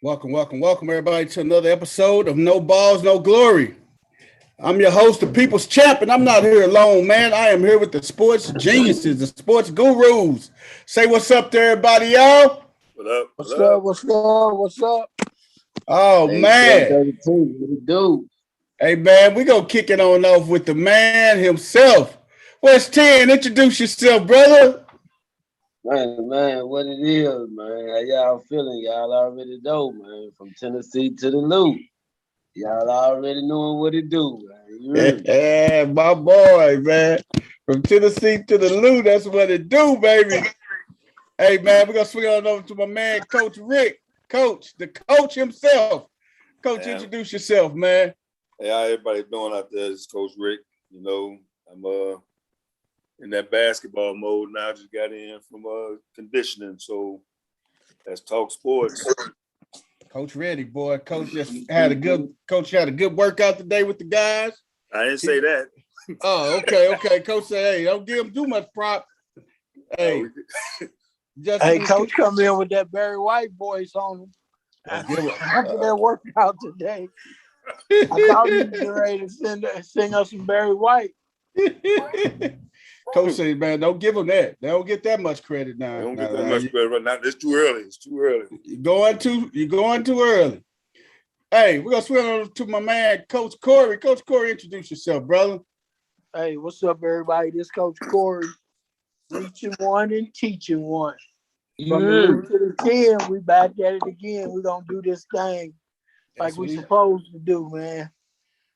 Welcome, everybody, to another episode of No Balls, No Glory. I'm your host, the People's Champ, and I'm not here alone, man. I am here with the sports geniuses, the sports gurus. Say what's up to everybody, y'all. What up? What's up? What's up? Oh, Hey, man. 32, what it do? Hey, man, we going to kick it on off with the man himself. What's 10? Introduce yourself, brother. Man, what it is, man. How y'all feeling? Y'all already know, man. From Tennessee to the Loop. Y'all already knowing what it do, man. You heard me? Yeah, my boy, man. From Tennessee to the Lou, that's what it do, baby. Hey, man, we're going to swing on over to my man, Coach Rick. Coach, the coach himself. Coach, introduce yourself, man. Hey, how everybody doing out there? This is Coach Rick. You know, I'm in that basketball mode now. Just got in from conditioning, so let's talk sports. Coach ready, boy. Coach had a good workout today with the guys. I didn't say that. Oh, okay. Coach said, hey, don't give him too much prop. Hey, hey, Coach come in with that Barry White voice on him. After that workout today, I thought he was ready to sing us some Barry White. Coach said, man, don't give them that. They don't get that much credit now. They don't get that much credit right now. It's too early. You're going too early. Hey, we're gonna swing on to my man, Coach Corey. Coach Corey, introduce yourself, brother. Hey, what's up, everybody? This Coach Corey, reaching one and teaching one. From the root to the 10, we back at it again. We're gonna do this thing like we supposed to do, man.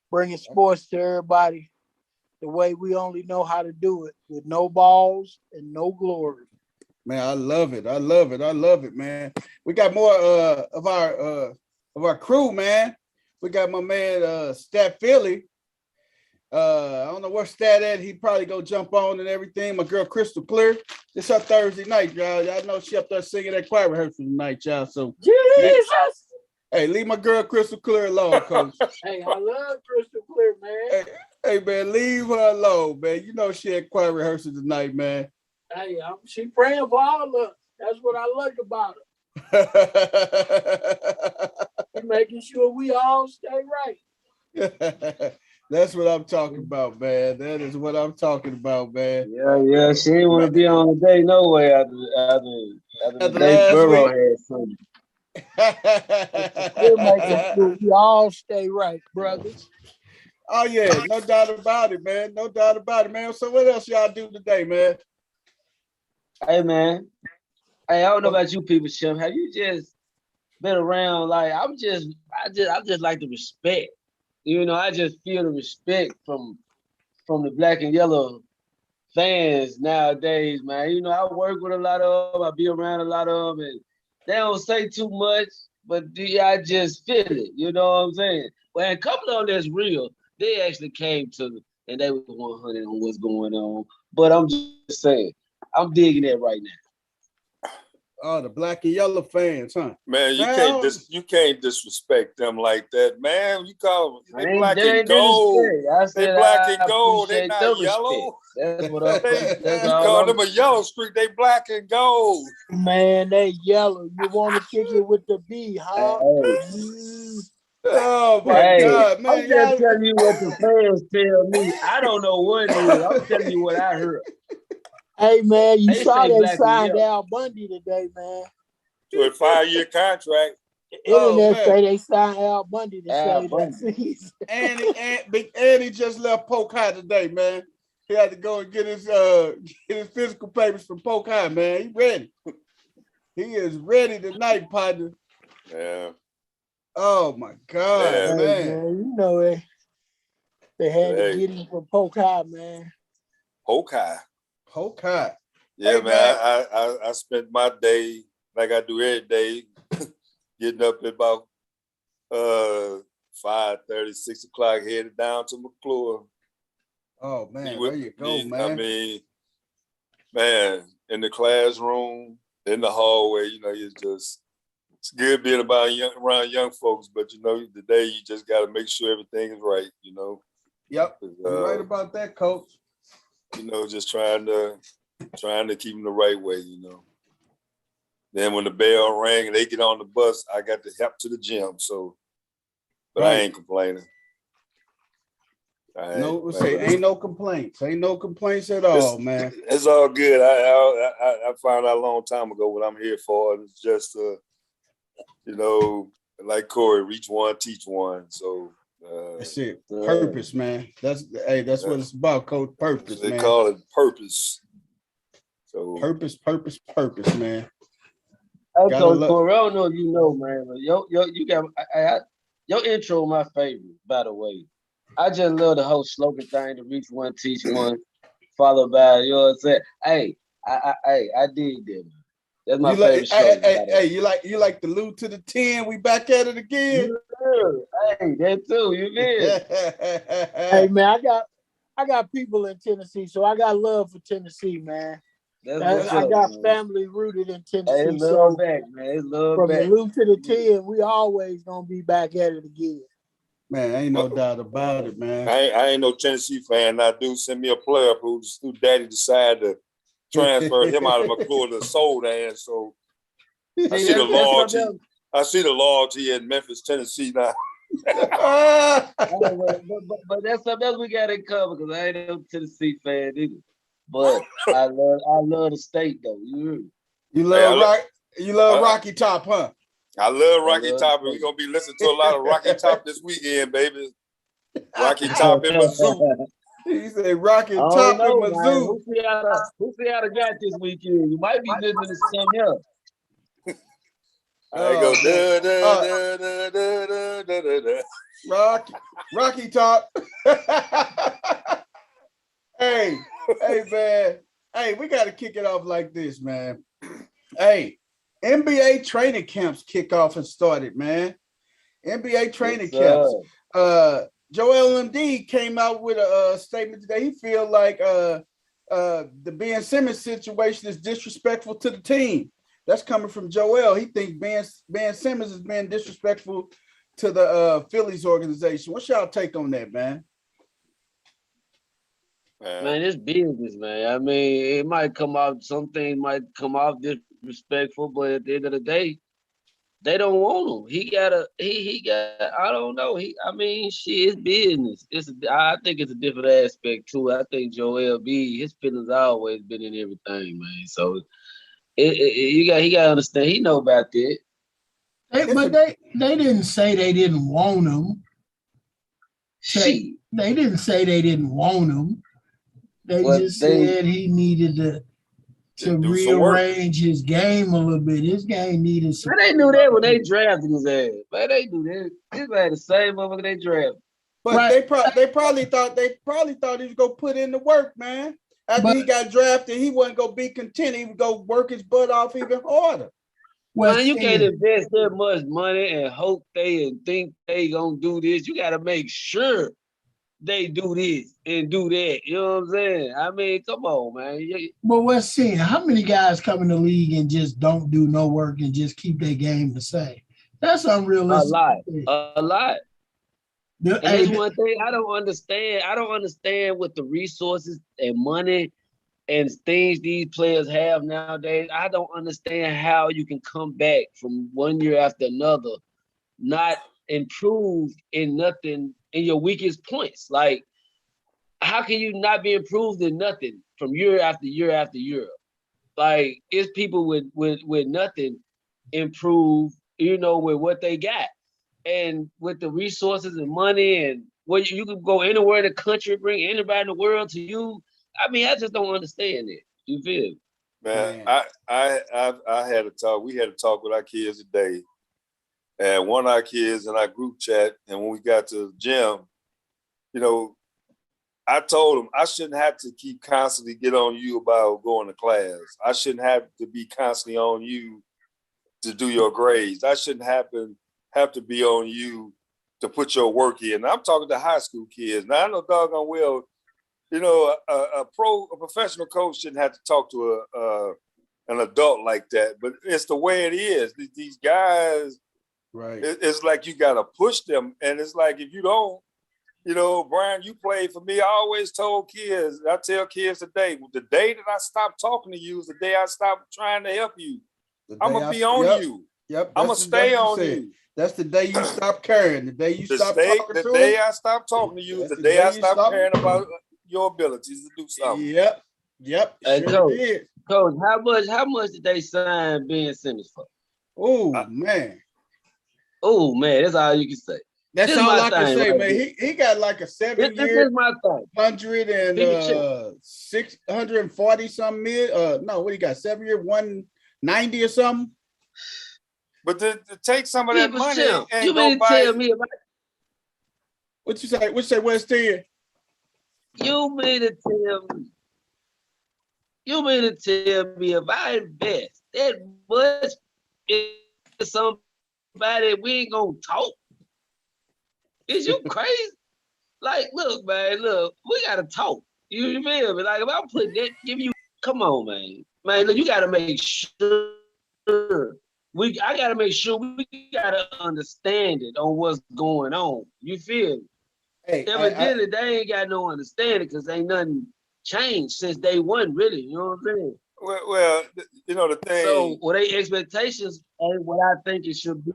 Bringing sports to everybody the way we only know how to do it, with no balls and no glory. Man, I love it, man. We got more of our crew, man. We got my man Stat Philly. I don't know where Stat at. He probably go jump on and everything. My girl Crystal Clear. It's her Thursday night, y'all. Y'all know she up there singing that choir rehearsal tonight, y'all. So Jesus. Hey, leave my girl Crystal Clear alone, Coach. Hey, I love Crystal Clear, man. Hey, man, leave her alone, man. You know she had choir rehearsal tonight, man. Hey, she praying for all of us. That's what I like about her. Making sure we all stay right. That's what I'm talking about, man. That is what I'm talking about, man. Yeah. She didn't want to be on the day no way after the day Burrow had something. We're making sure we all stay right, brothers. Oh, yeah. No doubt about it, man. So what else y'all do today, man? Hey, man. Hey, I don't know about you people, Chef. Have you just been around? Like, I just like the respect. You know, I just feel the respect from the black and yellow fans nowadays, man. You know, I work with a lot of them. I be around a lot of them, and they don't say too much, but I just feel it. You know what I'm saying? Well, a couple of them that's real, they actually came to and they were 100 on what's going on. But I'm just saying, I'm digging that right now. Oh, the black and yellow fans, huh? Man, you can't disrespect them like that, man. You call them they black and gold. They black and gold. They not yellow. That's what I'm saying. You call them a yellow streak. They black and gold. Man, they yellow. You want to kick it with the B, huh? Oh my God, man! I'm just telling you what the fans tell me. I don't know what it is. I'm telling you what I heard. Hey, man, you saw they signed Al Bundy today, man. To a 5-year contract. Internet say they signed Al Bundy to say that season. And he just left Polk High today, man. He had to go and get his physical papers from Polk High, man. He ready. He is ready tonight, partner. Yeah. Oh my God, man. You know they had to get him from Polk High, man. Polk High. Yeah, hey, man. I spent my day like I do every day, getting up at about 5:30, 6 o'clock, headed down to McClure. Oh man, there you go, man. I mean, man, in the classroom, in the hallway, you know, it's good being around young folks, but you know, today you just got to make sure everything is right, you know. Yep, you're right about that, Coach. You know, just trying to keep them the right way, you know. Then when the bell rang and they get on the bus, I got to help to the gym. So, but Right. I ain't complaining. Ain't no complaints. Ain't no complaints at all, man. It's all good. I found out a long time ago what I'm here for. And it's just, like Corey, reach one, teach one. So that's it. Purpose, man. That's what it's about, Coach. Purpose, they man. call it purpose. So purpose, man. Hey, Coach Corey, I don't know if you know, man, but your intro my favorite, by the way. I just love the whole slogan thing, to reach one, teach one, followed by, you know what I'm saying? Hey, I did that, man. That's my favorite slogan. Hey, you like the Lou to the 10? We back at it again. Hey, that too. You did. Hey, man, I got people in Tennessee, so I got love for Tennessee, man. I got family rooted in Tennessee. Hey, love back, man. It's love from back. the Lou to the 10, we always gonna be back at it again. Man, ain't no doubt about it, man. I ain't no Tennessee fan. Now, do send me a player who daddy decided to transfer him out of McClure to Soldan. So I see the loyalty. I see the loyalty in Memphis, Tennessee now. but that's something else we got to cover, because I ain't no Tennessee fan either. But I love the state though. You love Rocky Top, huh? I love Rocky Top, and we're gonna be listening to a lot of Rocky Top this weekend, baby. Rocky Top in Mizzou. He said Rocky Top in Mizzou. Who see how to got this weekend? You might be listening to something else. I go Rocky Top. Hey, man. Hey, we got to kick it off like this, man. Hey, NBA training camps kickoff has started, man. NBA training camps. Joel Embiid came out with a statement today. He feel like the Ben Simmons situation is disrespectful to the team. That's coming from Joel. He thinks Ben Simmons is being disrespectful to the Phillies organization. What's y'all take on that, man? Man, it's business, man. I mean, it might come off, some things might come off disrespectful, but at the end of the day, they don't want him. He got, I don't know. It's business. I think it's a different aspect too. I think Joel B, his feelings always been in everything, man. So he got to understand. He know about that. But they didn't say they didn't want him. They didn't say they didn't want him. They just said he needed to rearrange his game a little bit. His game needed some. They knew that when they drafted his ass. Man, they knew that. This man the same motherfucker they drafted. But they probably thought he was gonna put in the work, man. After he got drafted, he wasn't gonna be content. He would go work his butt off even harder. Man, you can't invest that much money and hope and think they gonna do this. You gotta make sure they do this and do that. You know what I'm saying? I mean, come on, man. But what's seeing? How many guys come in the league and just don't do no work and just keep their game the same? That's unrealistic. A lot. And that's one thing I don't understand. I don't understand with the resources and money and things these players have nowadays. I don't understand how you can come back from one year after another, not improved in nothing in your weakest points. Like, how can you not be improved in nothing from year after year after year? Like, it's people with nothing improve, with what they got. And with the resources and money and what you can go anywhere in the country, bring anybody in the world to you. I mean, I just don't understand it. You feel? Man, I had a talk. We had a talk with our kids today. And one of our kids in our group chat, and when we got to the gym, I told him I shouldn't have to keep constantly get on you about going to class. I shouldn't have to be constantly on you to do your grades. I shouldn't have to be on you to put your work in. I'm talking to high school kids. Now, I know doggone well, a professional coach shouldn't have to talk to an adult like that, but it's the way it is. These guys, right? It's like you got to push them, and it's like if you don't, Brian, you played for me. I always told kids, I tell kids today, the day that I stopped talking to you is the day I stopped trying to help you. I'm gonna be on you. Yep. I'm gonna stay on you. That's the day you stop caring. The day you stop talking to the day him, I stop talking to you. that's The day I stop caring about your abilities to do something. Yep. Hey, Sure did. Coach, how much did they sign Ben Simmons for? Oh man. Oh man, that's all you can say. That's this all my I can thing, say, right man. here. He got like a 7 This year, is my thing. 640 something mil. No, what he got? 7 year, 190 or something. But to take some of that money and you go mean to buy. Tell me about What you say? What you say, West 10? You mean to tell me if I invest that much in somebody, we ain't gonna talk? Is you crazy? Like, look, man, we gotta talk. You feel me? Like, if I'm putting that, come on, man. Man, look, you gotta make sure. I gotta make sure we gotta understand it on what's going on. You feel me? Hey, evidently they ain't got no understanding because ain't nothing changed since day one, really. You know what I'm saying? Well, you know the thing. So, they expectations ain't what I think it should be.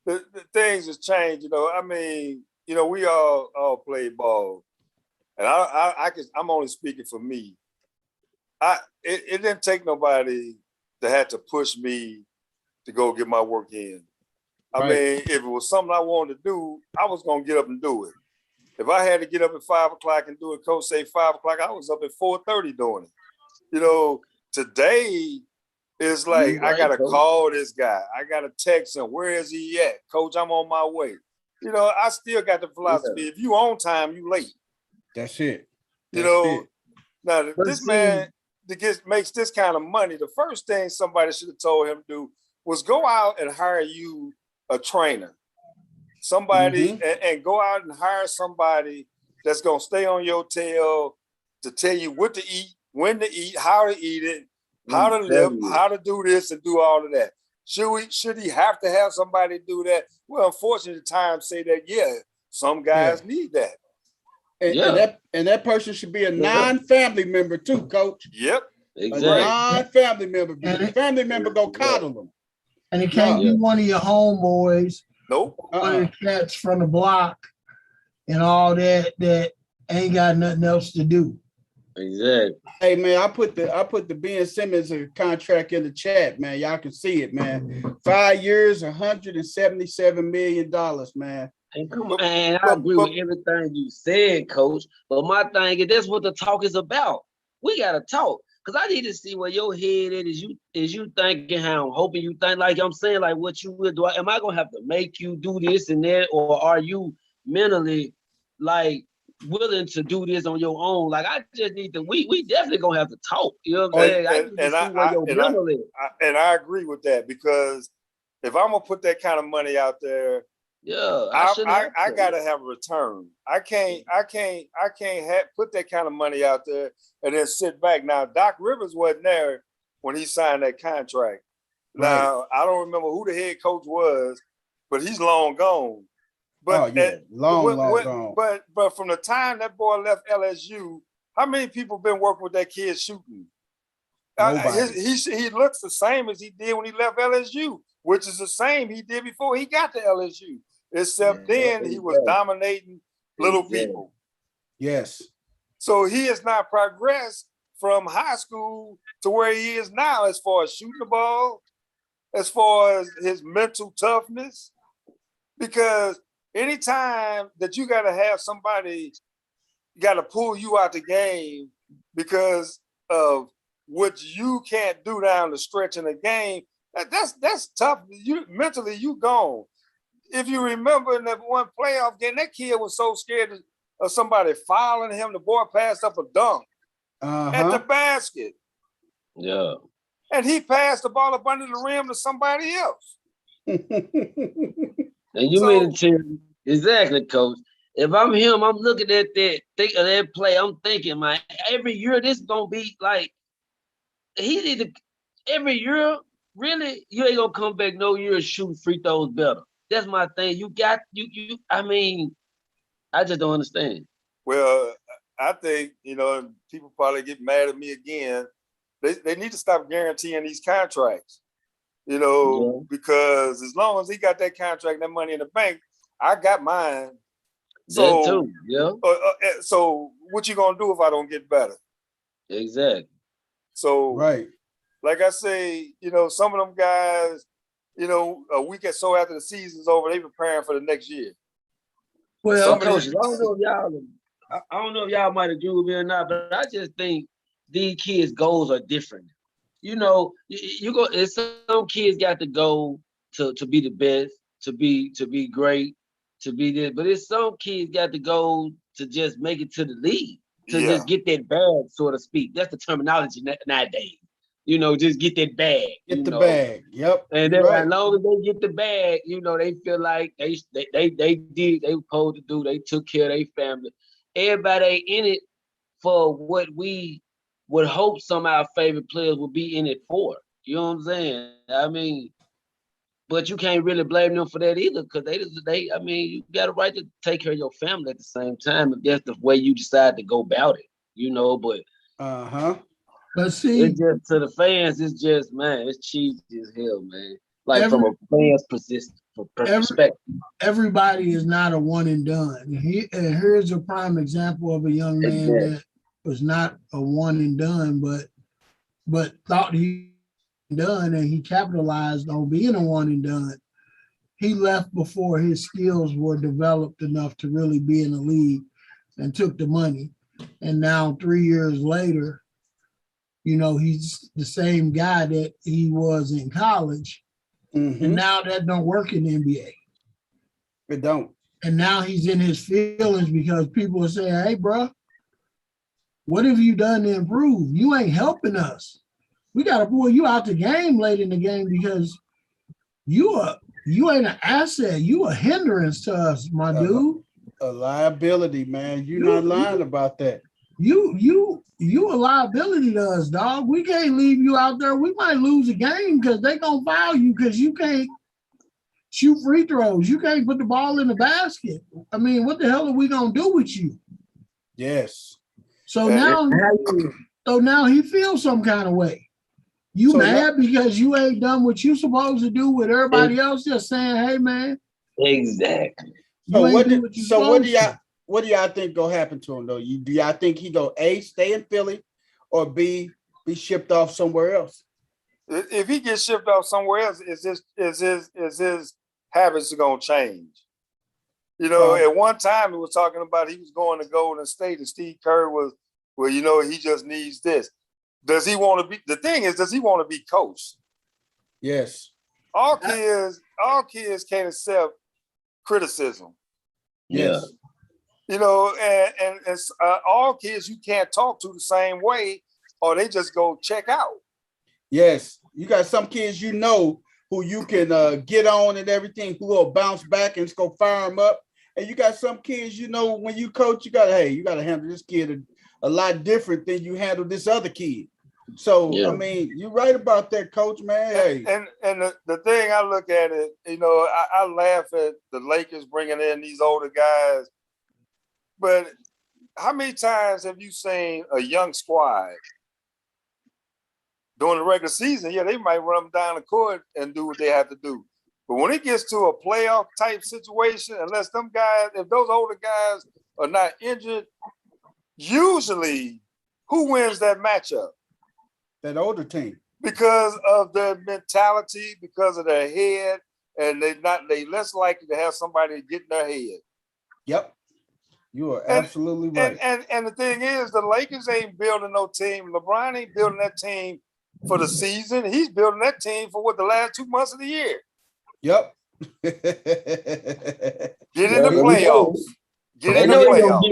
The things has changed. You know, I mean, you know, we all play ball, and I'm only speaking for me. It didn't take nobody that had to push me to go get my work in. I mean, if it was something I wanted to do, I was gonna get up and do it. If I had to get up at 5 o'clock and do it, coach say 5 o'clock, I was up at 4:30 doing it. You know, today it's like I gotta call this guy. I gotta text him. Where is he at? Coach, I'm on my way. You know, I still got the philosophy. If you on time, you late. That's it. You know, now this man that makes this kind of money, the first thing somebody should have told him to do was go out and hire you a trainer. Somebody and go out and hire somebody that's gonna stay on your tail to tell you what to eat, when to eat, how to eat it, how to live, how to do this and do all of that. Should he have to have somebody do that? Well, unfortunately, times say that some guys need that. And that person should be a non-family member too, coach. Yep. Exactly. A non-family member. Because the family member go coddle them. And it can't be one of your homeboys. Nope. One of the cats from the block and all that ain't got nothing else to do. Exactly. Hey man, I put the Ben Simmons contract in the chat, man. Y'all can see it, man. 5 years, $177 million, man. And come on, and I agree with everything you said, coach. But my thing is that's what the talk is about. We gotta talk. Cause I need to see where your head is. You thinking how I'm hoping you think, like I'm saying, like what you will do. Am I gonna have to make you do this and that, or are you mentally like willing to do this on your own? Like I just need to. We definitely gonna have to talk. You know what I'm saying? I need to see where your mental is. And I agree with that because if I'm gonna put that kind of money out there, I gotta have a return. I can't put that kind of money out there and then sit back. Now, Doc Rivers wasn't there when he signed that contract. Now, I don't remember who the head coach was, but he's long gone. But long gone. But from the time that boy left LSU, how many people been working with that kid shooting? He looks the same as he did when he left LSU, which is the same he did before he got to LSU. Except then he was dominating little people. Yes. So he has not progressed from high school to where he is now as far as shooting the ball, as far as his mental toughness. Because anytime that you got to have somebody got to pull you out the game because of what you can't do down the stretch in the game, that's tough. Mentally, you gone. If you remember in that one playoff game, that kid was so scared of somebody fouling him. The boy passed up a dunk at the basket. Yeah. And he passed the ball up under the rim to somebody else. And you mean to tell me, exactly, coach. If I'm him, I'm looking at that play. I'm thinking, man, every year this gonna be like he need to every year. Really, you ain't gonna come back no year shooting free throws better. That's my thing. You I mean, I just don't understand. Well, I think, people probably get mad at me again. They need to stop guaranteeing these contracts. because as long as he got that contract, that money in the bank, I got mine. That too, yeah. So what you gonna do if I don't get better? Exactly. So right. Like I say, some of them guys, a week or so after the season's over, they preparing for the next year. Well, coaches, I don't know if y'all might agree with me or not, but I just think these kids' goals are different. You go. Some kids got the goal to be the best, to be great, to be this, but it's some kids got the goal to just make it to the league, to just get that bag, so to speak. That's the terminology nowadays. Just get that bag. Get the bag. Yep. And then as long as they get the bag, they feel like they did they were supposed to do. They took care of their family. Everybody in it for what we would hope some of our favorite players would be in it for. You know what I'm saying? I mean, but you can't really blame them for that either, because you got a right to take care of your family at the same time if that's the way you decide to go about it. But But see, it's just to the fans, it's just, man, it's cheesy as hell, man. Like from a fan's perspective. Everybody is not a one and done. Here's a prime example of a young man that was not a one and done, but thought he done, and he capitalized on being a one and done. He left before his skills were developed enough to really be in the league, and took the money. And now 3 years later, he's the same guy that he was in college. Mm-hmm. And now that don't work in the NBA. It don't. And now he's in his feelings because people are saying, hey, bro, what have you done to improve? You ain't helping us. We got to pull you out the game late in the game because you ain't an asset. You a hindrance to us, my dude. A liability, man. You're not lying about that. You a liability to us, dog. We can't leave you out there. We might lose a game because they gonna foul you because you can't shoot free throws. You can't put the ball in the basket. I mean, what the hell are we gonna do with you? Yes. So now he feels some kind of way. You mad because you ain't done what you supposed to do with everybody else just saying, hey, man. Exactly. So what do y'all think gonna happen to him though? Do y'all think he go A, stay in Philly, or B, be shipped off somewhere else? If he gets shipped off somewhere else, is his habits gonna change? At one time he was talking about he was going to Golden State, and Steve Kerr was, he just needs this. Does he want to be? The thing is, does he want to be coached? Yes. All kids can't accept criticism. Yes. And all kids you can't talk to the same way, or they just go check out. Yes, you got some kids who you can get on and everything, who will bounce back and just go fire them up. And you got some kids, when you coach, you got to handle this kid a lot different than you handle this other kid. So, I mean, you're right about that, Coach, man. Hey. And the thing I look at it, I laugh at the Lakers bringing in these older guys. But how many times have you seen a young squad during the regular season? Yeah, they might run them down the court and do what they have to do. But when it gets to a playoff type situation, if those older guys are not injured, usually who wins that matchup? That older team. Because of their mentality, because of their head, and they less likely to have somebody get in their head. Yep. You are absolutely right. And the thing is, the Lakers ain't building no team. LeBron ain't building that team for the season. He's building that team for the last 2 months of the year. Yep. Get in the playoffs. Get in the playoffs.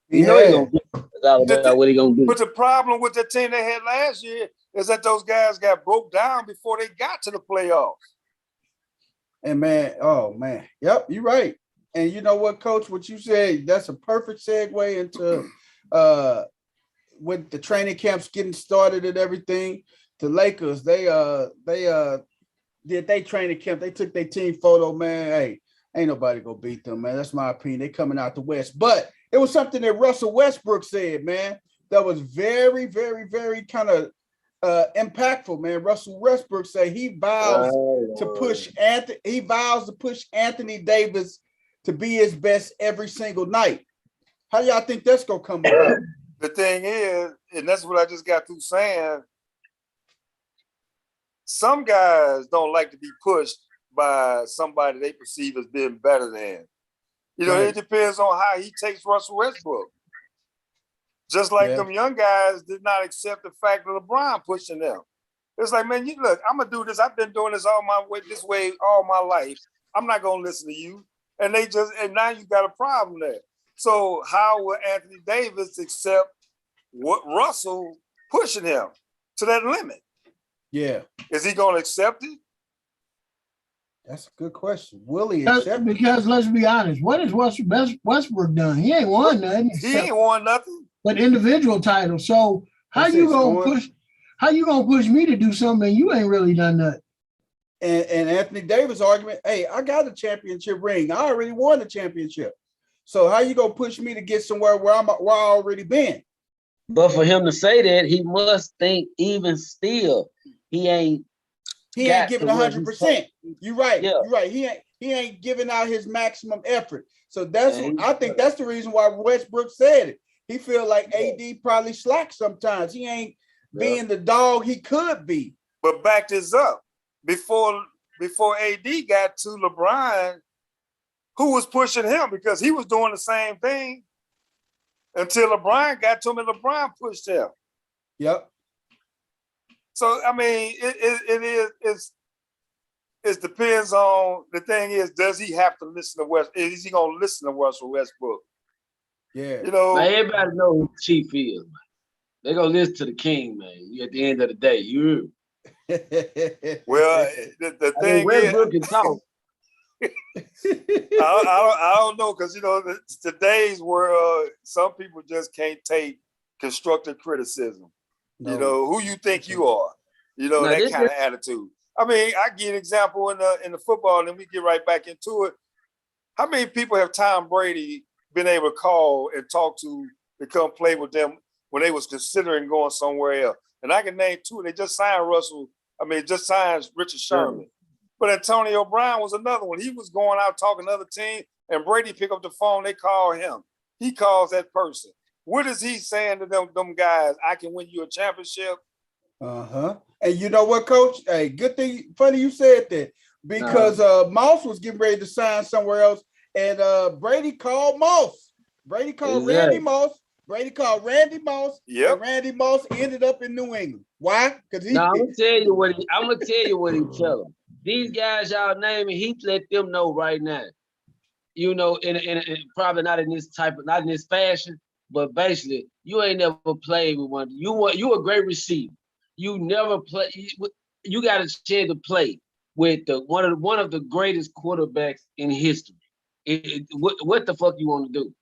He's gonna get there. It's all about what he gonna do. But the problem with the team they had last year is that those guys got broke down before they got to the playoffs. And man, yep, you're right. And you know what, Coach, what you said, that's a perfect segue into with the training camps getting started and everything. The Lakers, they did they training camp. They took their team photo, man. Hey, ain't nobody gonna beat them, man. That's my opinion. They coming out the West. But it was something that Russell Westbrook said, man, that was very, very, very kind of impactful, man. Russell Westbrook say he vows to push Anthony Davis to be his best every single night. How y'all think that's gonna come about? The thing is, and that's what I just got through saying, some guys don't like to be pushed by somebody they perceive as being better than. You know, Right. It depends on how he takes Russell Westbrook. Just like them young guys did not accept the fact of LeBron pushing them. It's like, man, look, I'm gonna do this. I've been doing this all my life. I'm not gonna listen to you. And now you got a problem there. So how will Anthony Davis accept what Russell pushing him to that limit? Yeah. Is he gonna accept it? That's a good question. Will he accept it? Because let's be honest, what has Westbrook done? He ain't won nothing. He ain't won nothing. But individual title. So how you gonna push me to do something and you ain't really done nothing? And Anthony Davis' argument, hey, I got a championship ring. I already won the championship. So how you gonna push me to get somewhere where I already been? But for him to say that, he must think even still he ain't giving 100%. You're right. Yeah. You're right. He ain't giving out his maximum effort. So I think that's the reason why Westbrook said it. He feel like AD probably slacks sometimes. He ain't being the dog he could be. But back this up. Before AD got to LeBron, who was pushing him? Because he was doing the same thing until LeBron got to him and LeBron pushed him. Yep. So I mean, it depends on, the thing is, does he have to listen to West? Is he gonna listen to Russell Westbrook? Yeah. You know, man, everybody know who the chief is, man. They gonna listen to the king, man. At the end of the day, you. Well, the thing Westbrook can talk. I don't know, because today's world, some people just can't take constructive criticism. No. You know, who you think you are? You know, that kind of attitude. I mean, I give an example in the football, and then we get right back into it. How many people have Tom Brady been able to call and talk to come play with them when they was considering going somewhere else? And I can name two. They just signed Richard Sherman. But Antonio Brown was another one. He was going out talking to other teams, and Brady pick up the phone. They call him. He calls that person. What is he saying to them guys? I can win you a championship. And you know what, Coach? Hey, good thing. Funny you said that, because Moss was getting ready to sign somewhere else, and Brady called Moss. Brady called Randy Moss. Brady called Randy Moss. Yep. And Randy Moss ended up in New England. Why? Because I'm gonna tell you what he tell them. These guys y'all naming, he let them know right now. You know, in probably not in this fashion, but basically, you ain't never played with one. You a great receiver. You never play. You got a chance to play with one of the greatest quarterbacks in history. What the fuck you want to do?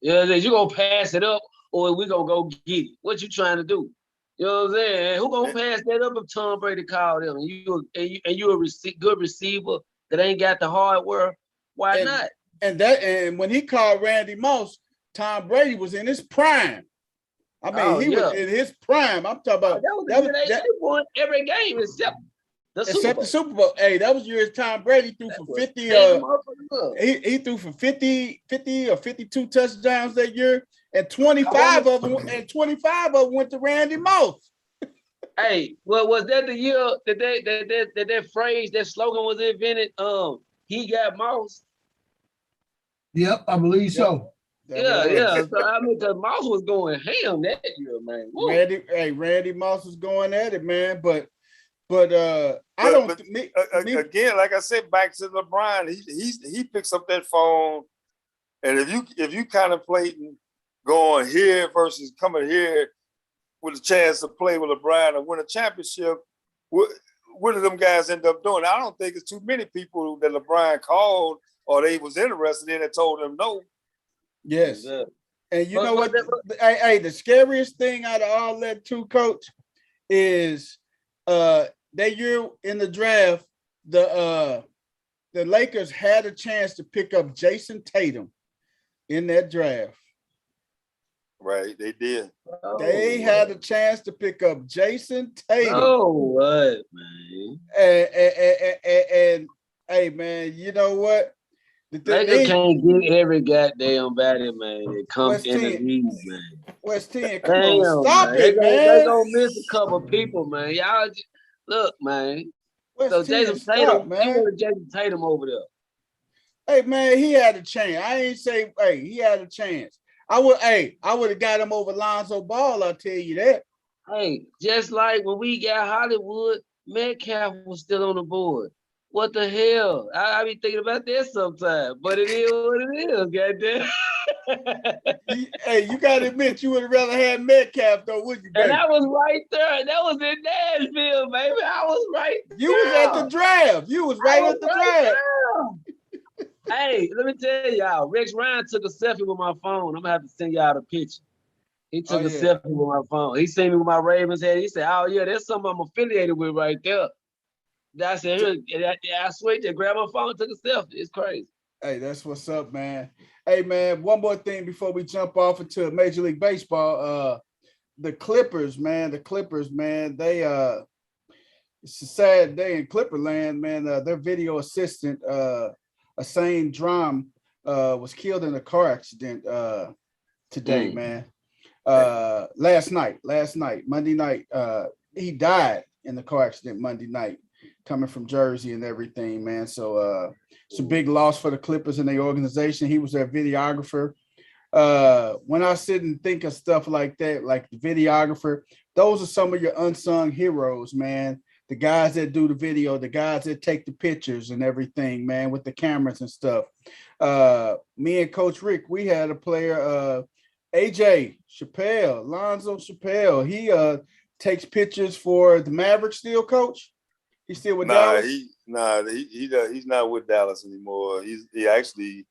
You gonna pass it up, or we gonna go get it? What you trying to do? You know what I'm saying? Who gonna pass that up if Tom Brady called him? And you a good receiver that ain't got the hardware? Why not? And when he called Randy Moss, Tom Brady was in his prime. I mean, he was in his prime. I'm talking about they won every game except the Super Bowl. Hey, that was years Tom Brady threw for 50. He threw for 50 or 52 touchdowns that year, and 25 of them went to Randy Moss. Hey, well, was that the year that phrase, that slogan was invented? He got Moss. Yep, I believe so. Yeah. So I mean, because Moss was going ham that year, man. Randy Moss was going at it, man. But again, like I said, back to LeBron, he picks up that phone, and if you contemplating going here versus coming here with a chance to play with LeBron and win a championship, what do them guys end up doing? I don't think it's too many people that LeBron called or they was interested in that told him no. Yes. And you know what? The scariest thing out of all that too, Coach, is that year in the draft, the Lakers had a chance to pick up Jason Tatum in that draft. Right, they did. They had a chance to pick up Jason Tatum. Oh, what, man? And hey, man, you know what? Lakers can't get every goddamn body, man. It comes West in the 10. league, man. West 10, come Damn, on, stop man. it, man. They gonna miss a couple people, man. Y'all just, look, man. West So 10, Jason stop, Tatum, man. you wanted Jason Tatum over there. Hey, man, he had a chance. I ain't say, hey, he had a chance. I would have got him over Lonzo Ball, I'll tell you that. Hey, just like when we got Hollywood, Metcalf was still on the board. What the hell? I be thinking about that sometimes, but it is what it is, goddamn. Hey, you gotta admit you would have rather had Metcalf though, wouldn't you, baby? And I was right there. That was in Nashville, baby. I was right there. You was at the draft. You was right at the draft. Hey, let me tell y'all, Rex Ryan took a selfie with my phone. I'm gonna have to send y'all the picture. He took a selfie with my phone. He seen me with my Ravens head. He said, "Oh yeah, that's something I'm affiliated with right there." I said, I swear, they grabbed my phone, took a selfie. It's crazy. Hey, that's what's up, man. Hey, man, one more thing before we jump off into Major League Baseball. The Clippers, man, they it's a sad day in Clipperland, man. Their video assistant, Asane Drum, was killed in a car accident today, man. Last night, Monday night. He died in the car accident Monday night, coming from Jersey and everything, man. So it's a big loss for the Clippers and their organization. He was their videographer. When I sit and think of stuff like that, like the videographer, those are some of your unsung heroes, man. The guys that do the video, the guys that take the pictures and everything, man, with the cameras and stuff. Me and Coach Rick, we had a player, AJ Chappelle, Lonzo Chappelle. He takes pictures for the Mavericks still, Coach? He's still with Dallas? He's not with Dallas anymore. He actually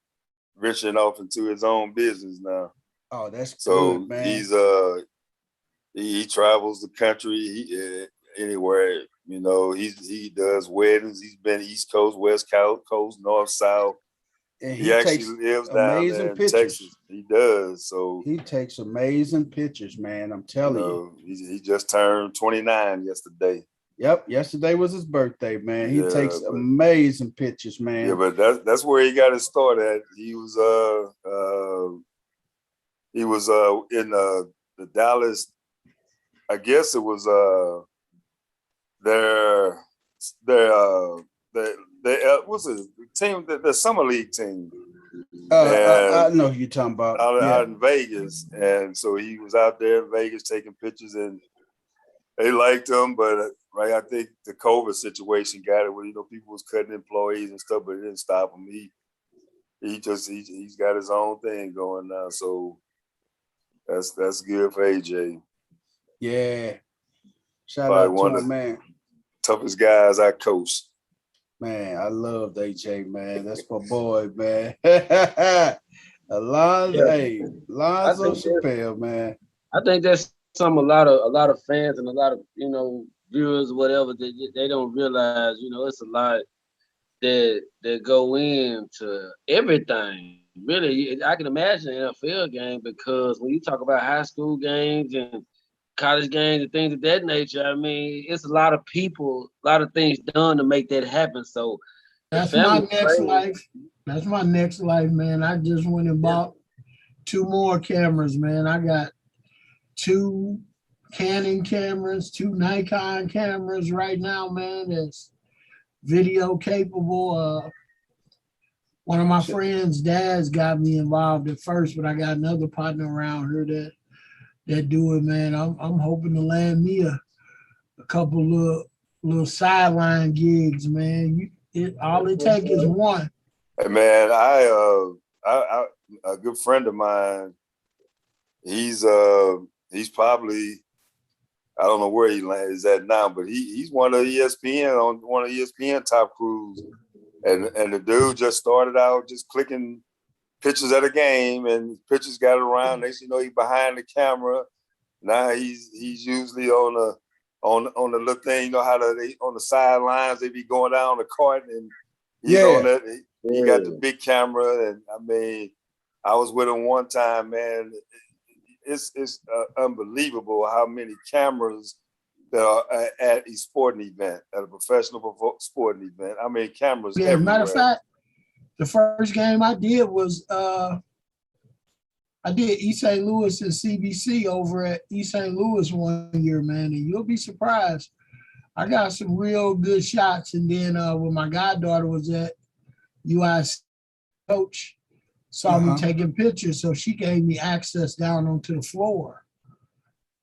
venturing off into his own business now. Oh, that's so good, man. He's he travels the country anywhere. You know, he does weddings. He's been East Coast, West Coast, North, South. And he actually lives down there in Texas. He does. So he takes amazing pictures, man. I'm telling you. He just turned 29 yesterday. Yep, yesterday was his birthday, man. He takes amazing pictures, man. Yeah, but that's where he got his start at. He was in the Dallas. I guess it was their what's it, the team, the summer league team. I know who you're talking about. Out in Vegas, and so he was out there in Vegas taking pictures, and they liked him, but I think the COVID situation got it where people was cutting employees and stuff, but it didn't stop him. He's got his own thing going now, so that's good for AJ. Yeah, shout out to him, man. Toughest guys I coached. Man, I love AJ, man. That's my boy, man. Lonzo Chappelle, man. I think that's a lot of fans and a lot of viewers, whatever, they don't realize. It's a lot that go into everything. Really, I can imagine an NFL game, because when you talk about high school games and college games and things of that nature, I mean, it's a lot of people, a lot of things done to make that happen. So that's my next life. That's my next life, man. I just went and bought 2 more cameras, man. I got 2 Canon cameras, 2 Nikon cameras right now, man. That's video capable. One of my friends' dads got me involved at first, but I got another partner around here that do it, man. I'm hoping to land me a couple little sideline gigs, man. All it takes is one. Hey, man, I a good friend of mine. He's probably, I don't know where he is at now, but he's one of ESPN on one of ESPN top crews, and the dude just started out just clicking pictures at a game, and pictures got around. Next thing you know, he's behind the camera. Now he's usually on the little thing, how they on the sidelines, they be going down the court, and he's on that. He got the big camera, and I mean, I was with him one time, man. it's unbelievable how many cameras that are at a sporting event, at a professional sporting event. I mean, cameras Yeah, as a everywhere. matter of fact, the first game I did was I did East St. Louis and CBC over at East St. Louis one year, man, and you'll be surprised. I got some real good shots. And then when my goddaughter was at UIC, coach saw me taking pictures, so she gave me access down onto the floor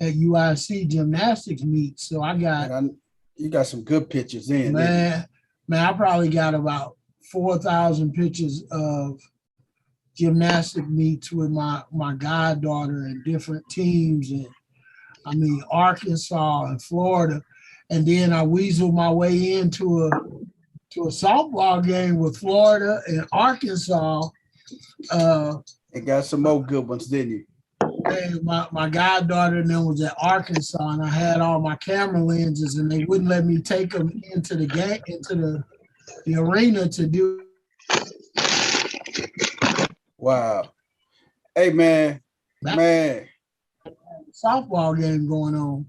at UIC gymnastics meet. So I got, Man, you got some good pictures in, man, I probably got about 4,000 pictures of gymnastic meets with my goddaughter and different teams, and I mean Arkansas and Florida, and then I weaseled my way into a softball game with Florida and Arkansas. It got some more good ones, didn't you? And my goddaughter and them was at Arkansas, and I had all my camera lenses, and they wouldn't let me take them into the game, into the arena to do. Wow. Hey, man. Softball game going on.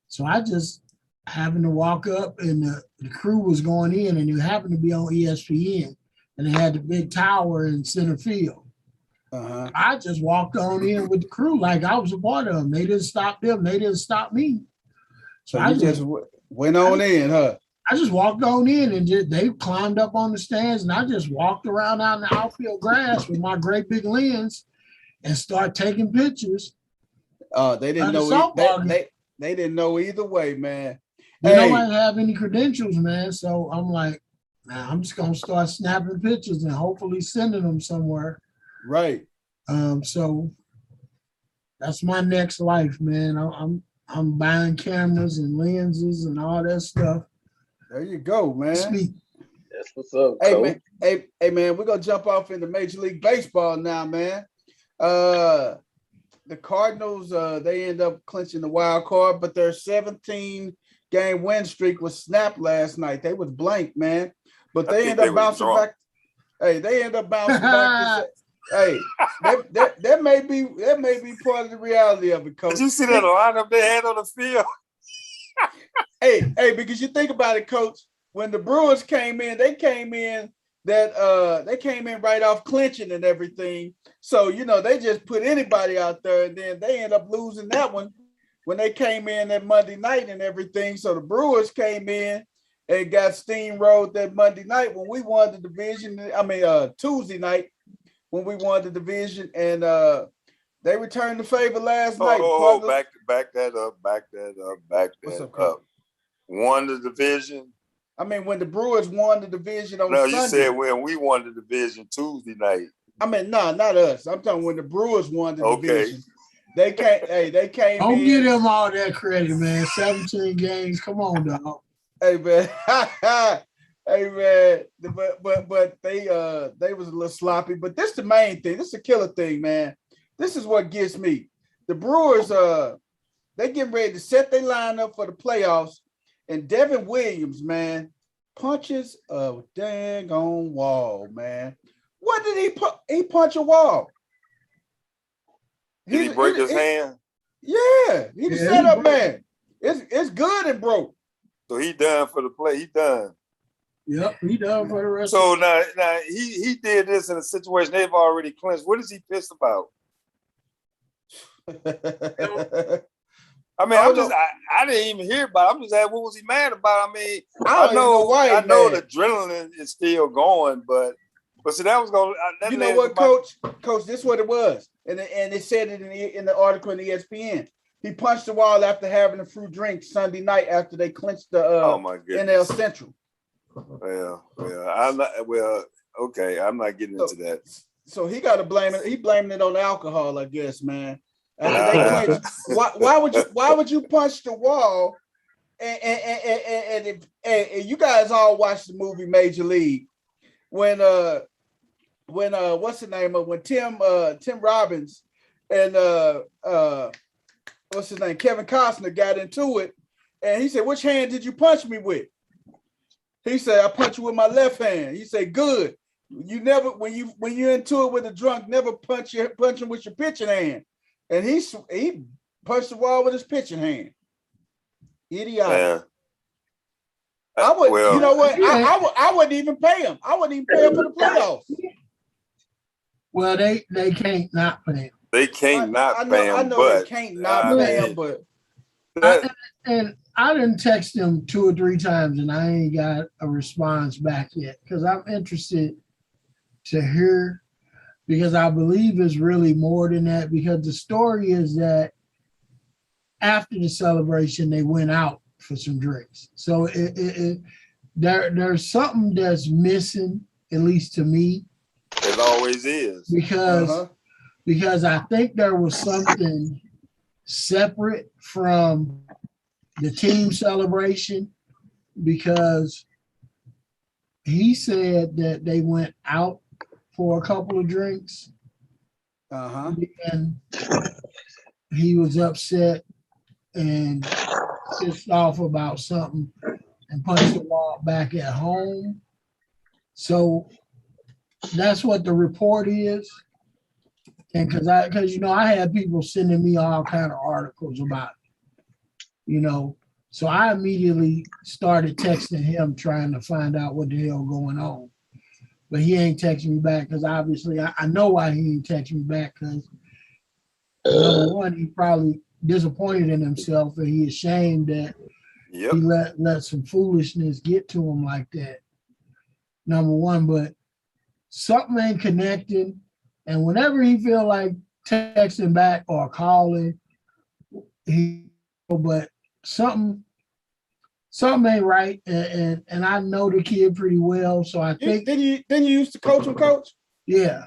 So I just happened to walk up, and the crew was going in, and it happened to be on ESPN, and they had the big tower in center field. I just walked on in with the crew like I was a part of them. They didn't stop them. They didn't stop me. So I just went on in, huh? I just walked on in, and they climbed up on the stands, and I just walked around out in the outfield grass with my great big lens and start taking pictures. They didn't know. They didn't know either way, man. They don't have any credentials, man. So I'm like, man, I'm just gonna start snapping pictures and hopefully sending them somewhere. Right. So that's my next life, man. I'm buying cameras and lenses and all that stuff. There you go, man. That's what's up, hey, Coach. man. Hey, man, we're gonna jump off into Major League Baseball now, man. The Cardinals, they end up clinching the wild card, but their 17-game win streak was snapped last night. They was blank, man. But they end up bouncing back. Hey, they end up bouncing back. Hey, that may be part of the reality of it, Coach. Did you see that lineup they had on the field? hey, because you think about it, Coach. When the Brewers came in, they came in right off clinching and everything. So, you know, they just put anybody out there, and then they end up losing that one when they came in that Monday night and everything. So the Brewers came in and got steamrolled that Monday night when we won the division. Tuesday night when we won the division, and they returned the favor last night. Back that up. Won the division. I mean, when the Brewers won the division on Sunday. No, you said when we won the division Tuesday night. I mean, no, not us. I'm talking when the Brewers won the division. They came. Don't give them all that credit, man. 17 games. Come on, dog. Hey, man. Hey, man. But they was a little sloppy. But this is the main thing. This is the killer thing, man. This is what gets me. The Brewers, they getting ready to set their lineup for the playoffs. And Devin Williams, man, punches a dang on wall, man. What did he put? He punch a wall. Did he break his hand? Yeah, he's a setup man. It's good and broke. So he done for the play. He done. Yep, he done for the rest. So now he did this in a situation they've already clinched. What is he pissed about? I mean, I didn't even hear about it. I'm just asking, what was he mad about? I mean, I know the adrenaline is still going, but see, that was going. You know what, Coach? Coach, this is what it was, and it said it in the article in ESPN. He punched the wall after having a few drinks Sunday night after they clinched the NL Central. Okay, I'm not getting into that. So he got to blame it. He blaming it on alcohol, I guess, man. Why would you punch the wall? And you guys all watched the movie Major League when what's the name of when Tim Robbins and what's his name Kevin Costner got into it, and he said, "Which hand did you punch me with?" He said, "I punch you with my left hand." He said, "Good. You never when you're into it with a drunk, never punch him with your pitching hand." and he punched the wall with his pitching hand. Idiot. Man. I would, Well, you know what? Yeah. I wouldn't even pay him. I wouldn't even pay him for the playoffs. Well, they can't not pay him. They can't not I pay him, know but they can't not pay him, but And I didn't text him 2 or 3 times, and I ain't got a response back yet because I'm interested to hear, because I believe it's really more than that, because the story is that after the celebration, they went out for some drinks. So there's something that's missing, at least to me. it always is. Because I think there was something separate from the team celebration, because he said that they went out for a couple of drinks and he was upset and pissed off about something and punched the wall back at home. So that's what the report is. And because I had people sending me all kind of articles about it, so I immediately started texting him trying to find out what the hell going on. But he ain't texting me back because obviously I know why he ain't texting me back, because number one, he probably disappointed in himself and he ashamed that he let some foolishness get to him like that. Number one, but something ain't connecting. And whenever he feel like texting back or calling, but something ain't right. And I know the kid pretty well, so I think. Then you used to coach him, coach? Yeah.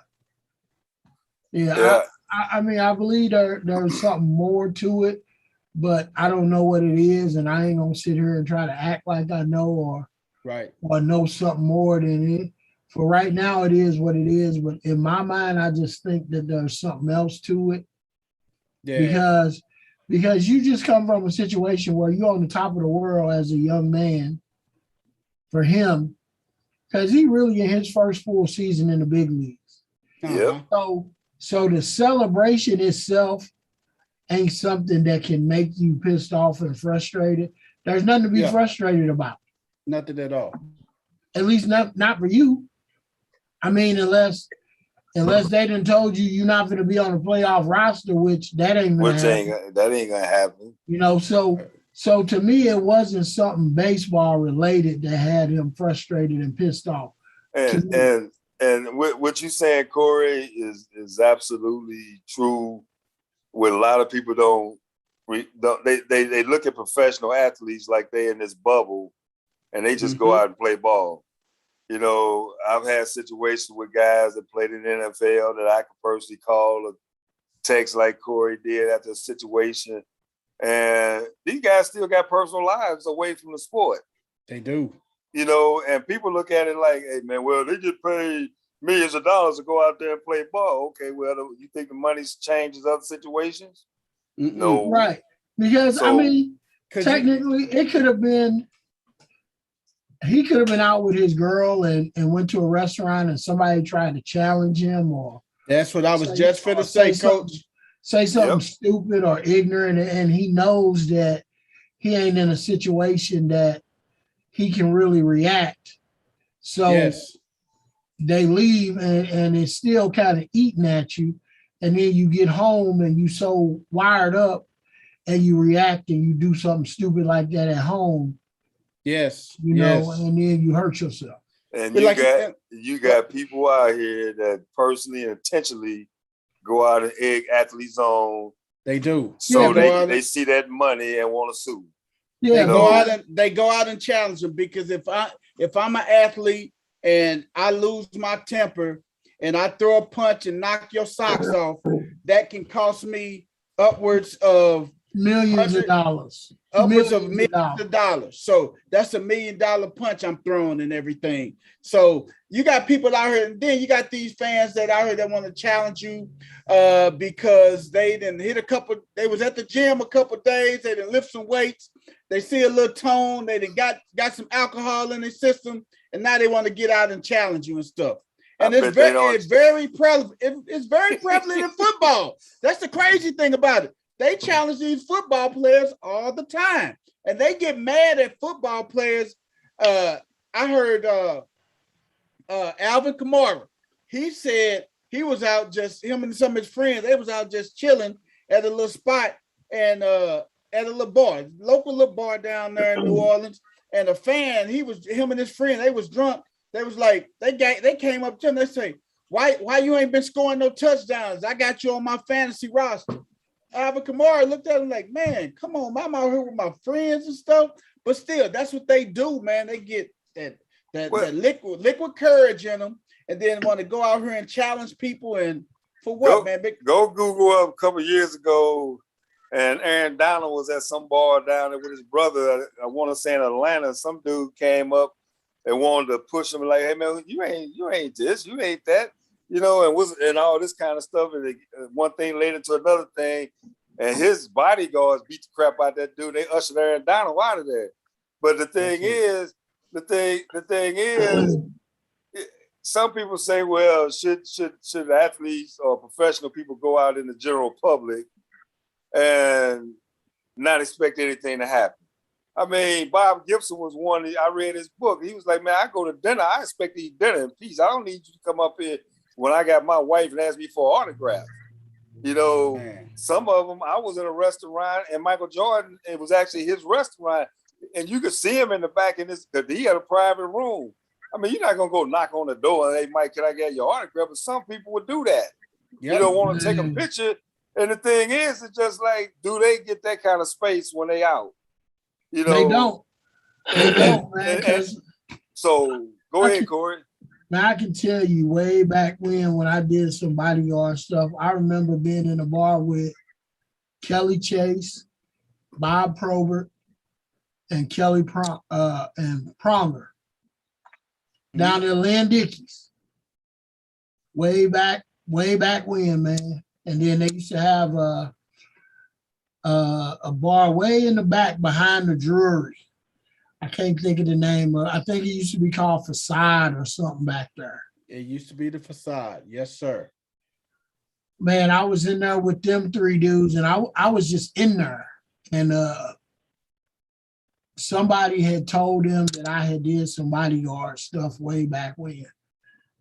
I mean, I believe there's something more to it, but I don't know what it is, and I ain't gonna sit here and try to act like I know or know something more than it. For right now, it is what it is, but in my mind, I just think that there's something else to it. Yeah. Because you just come from a situation where you're on the top of the world as a young man. For him, because he really in his first full season in the big leagues. Yeah. So the celebration itself ain't something that can make you pissed off and frustrated. There's nothing to be frustrated about. Nothing at all. At least not for you. I mean, unless they done told you're not going to be on the playoff roster, which that ain't gonna happen. That ain't gonna happen. So to me, it wasn't something baseball related that had him frustrated and pissed off. And what you saying, Corey, is absolutely true. What a lot of people don't they look at professional athletes like they in this bubble, and they just go out and play ball. I've had situations with guys that played in the NFL that I could personally call or text like Corey did after a situation. And these guys still got personal lives away from the sport. They do. And people look at it like, hey, man, well, they just paid millions of dollars to go out there and play ball. Okay, well, you think the money changes other situations? No. Right. Because, technically, it could have been, he could have been out with his girl and went to a restaurant and somebody tried to challenge him, or that's what I was just finna say, Coach. Say something stupid or ignorant, and he knows that he ain't in a situation that he can really react. So they leave and it's still kind of eating at you. And then you get home and you so wired up and you react and you do something stupid like that at home. Yes. And then you hurt yourself. And you got people out here that personally and intentionally go out and egg athletes on. They do. So they see that money and want to sue. Yeah, they go out and challenge them, because if I'm an athlete and I lose my temper and I throw a punch and knock your socks off, that can cost me upwards of millions of dollars. Upwards of millions of dollars. So that's $1 million punch I'm throwing and everything. So you got people out here, and then you got these fans that out here that want to challenge you because they didn't hit they was at the gym a couple days, they didn't lift some weights, they see a little tone, they done got some alcohol in their system, and now they want to get out and challenge you and stuff. And it's very prevalent. It's very prevalent in football. That's the crazy thing about it. They challenge these football players all the time, and they get mad at football players. I heard Alvin Kamara. He said he was out him and some of his friends. They was out just chilling at a little spot and at a little bar, local little bar down there in New Orleans. And a fan, him and his friend. They was drunk. They was like, they came up to him. They say, why you ain't been scoring no touchdowns? I got you on my fantasy roster. Alvin Kamara looked at him like, man, come on, I'm out here with my friends and stuff. But still, that's what they do, man. They get that liquid courage in them, and then want to go out here and challenge people. And for what, man? Go Google up a couple of years ago, and Aaron Donald was at some bar down there with his brother. I want to say in Atlanta. Some dude came up and wanted to push him like, "Hey man, you ain't this, you ain't that," and all this kind of stuff. And one thing led into another thing, and his bodyguards beat the crap out of that dude. They ushered Aaron Donald out of there. But the thing is, some people say, well, should athletes or professional people go out in the general public and not expect anything to happen? I mean, Bob Gibson was one. I read his book. He was like, man, I go to dinner. I expect to eat dinner in peace. I don't need you to come up here when I got my wife and ask me for an autograph. Some of them, I was in a restaurant, and Michael Jordan, it was actually his restaurant, and you could see him in the back because he had a private room. I mean, you're not going to go knock on the door and, hey, Mike, can I get your autograph? But some people would do that. Yep. You don't want to take a picture. And the thing is, it's just like, do they get that kind of space when they out? They don't. They don't, man. So go ahead, Corey. Now, I can tell you way back when I did some bodyguard stuff, I remember being in a bar with Kelly Chase, Bob Probert, and Kelly and Pronger down there, Lynn Dickey's. Way back when, man. And then they used to have a bar way in the back behind the Drury. I can't think of the name of it. I think it used to be called Facade or something back there. It used to be the Facade. Yes, sir. Man, I was in there with them three dudes, and I was just in there. And somebody had told them that I had did some bodyguard stuff way back when.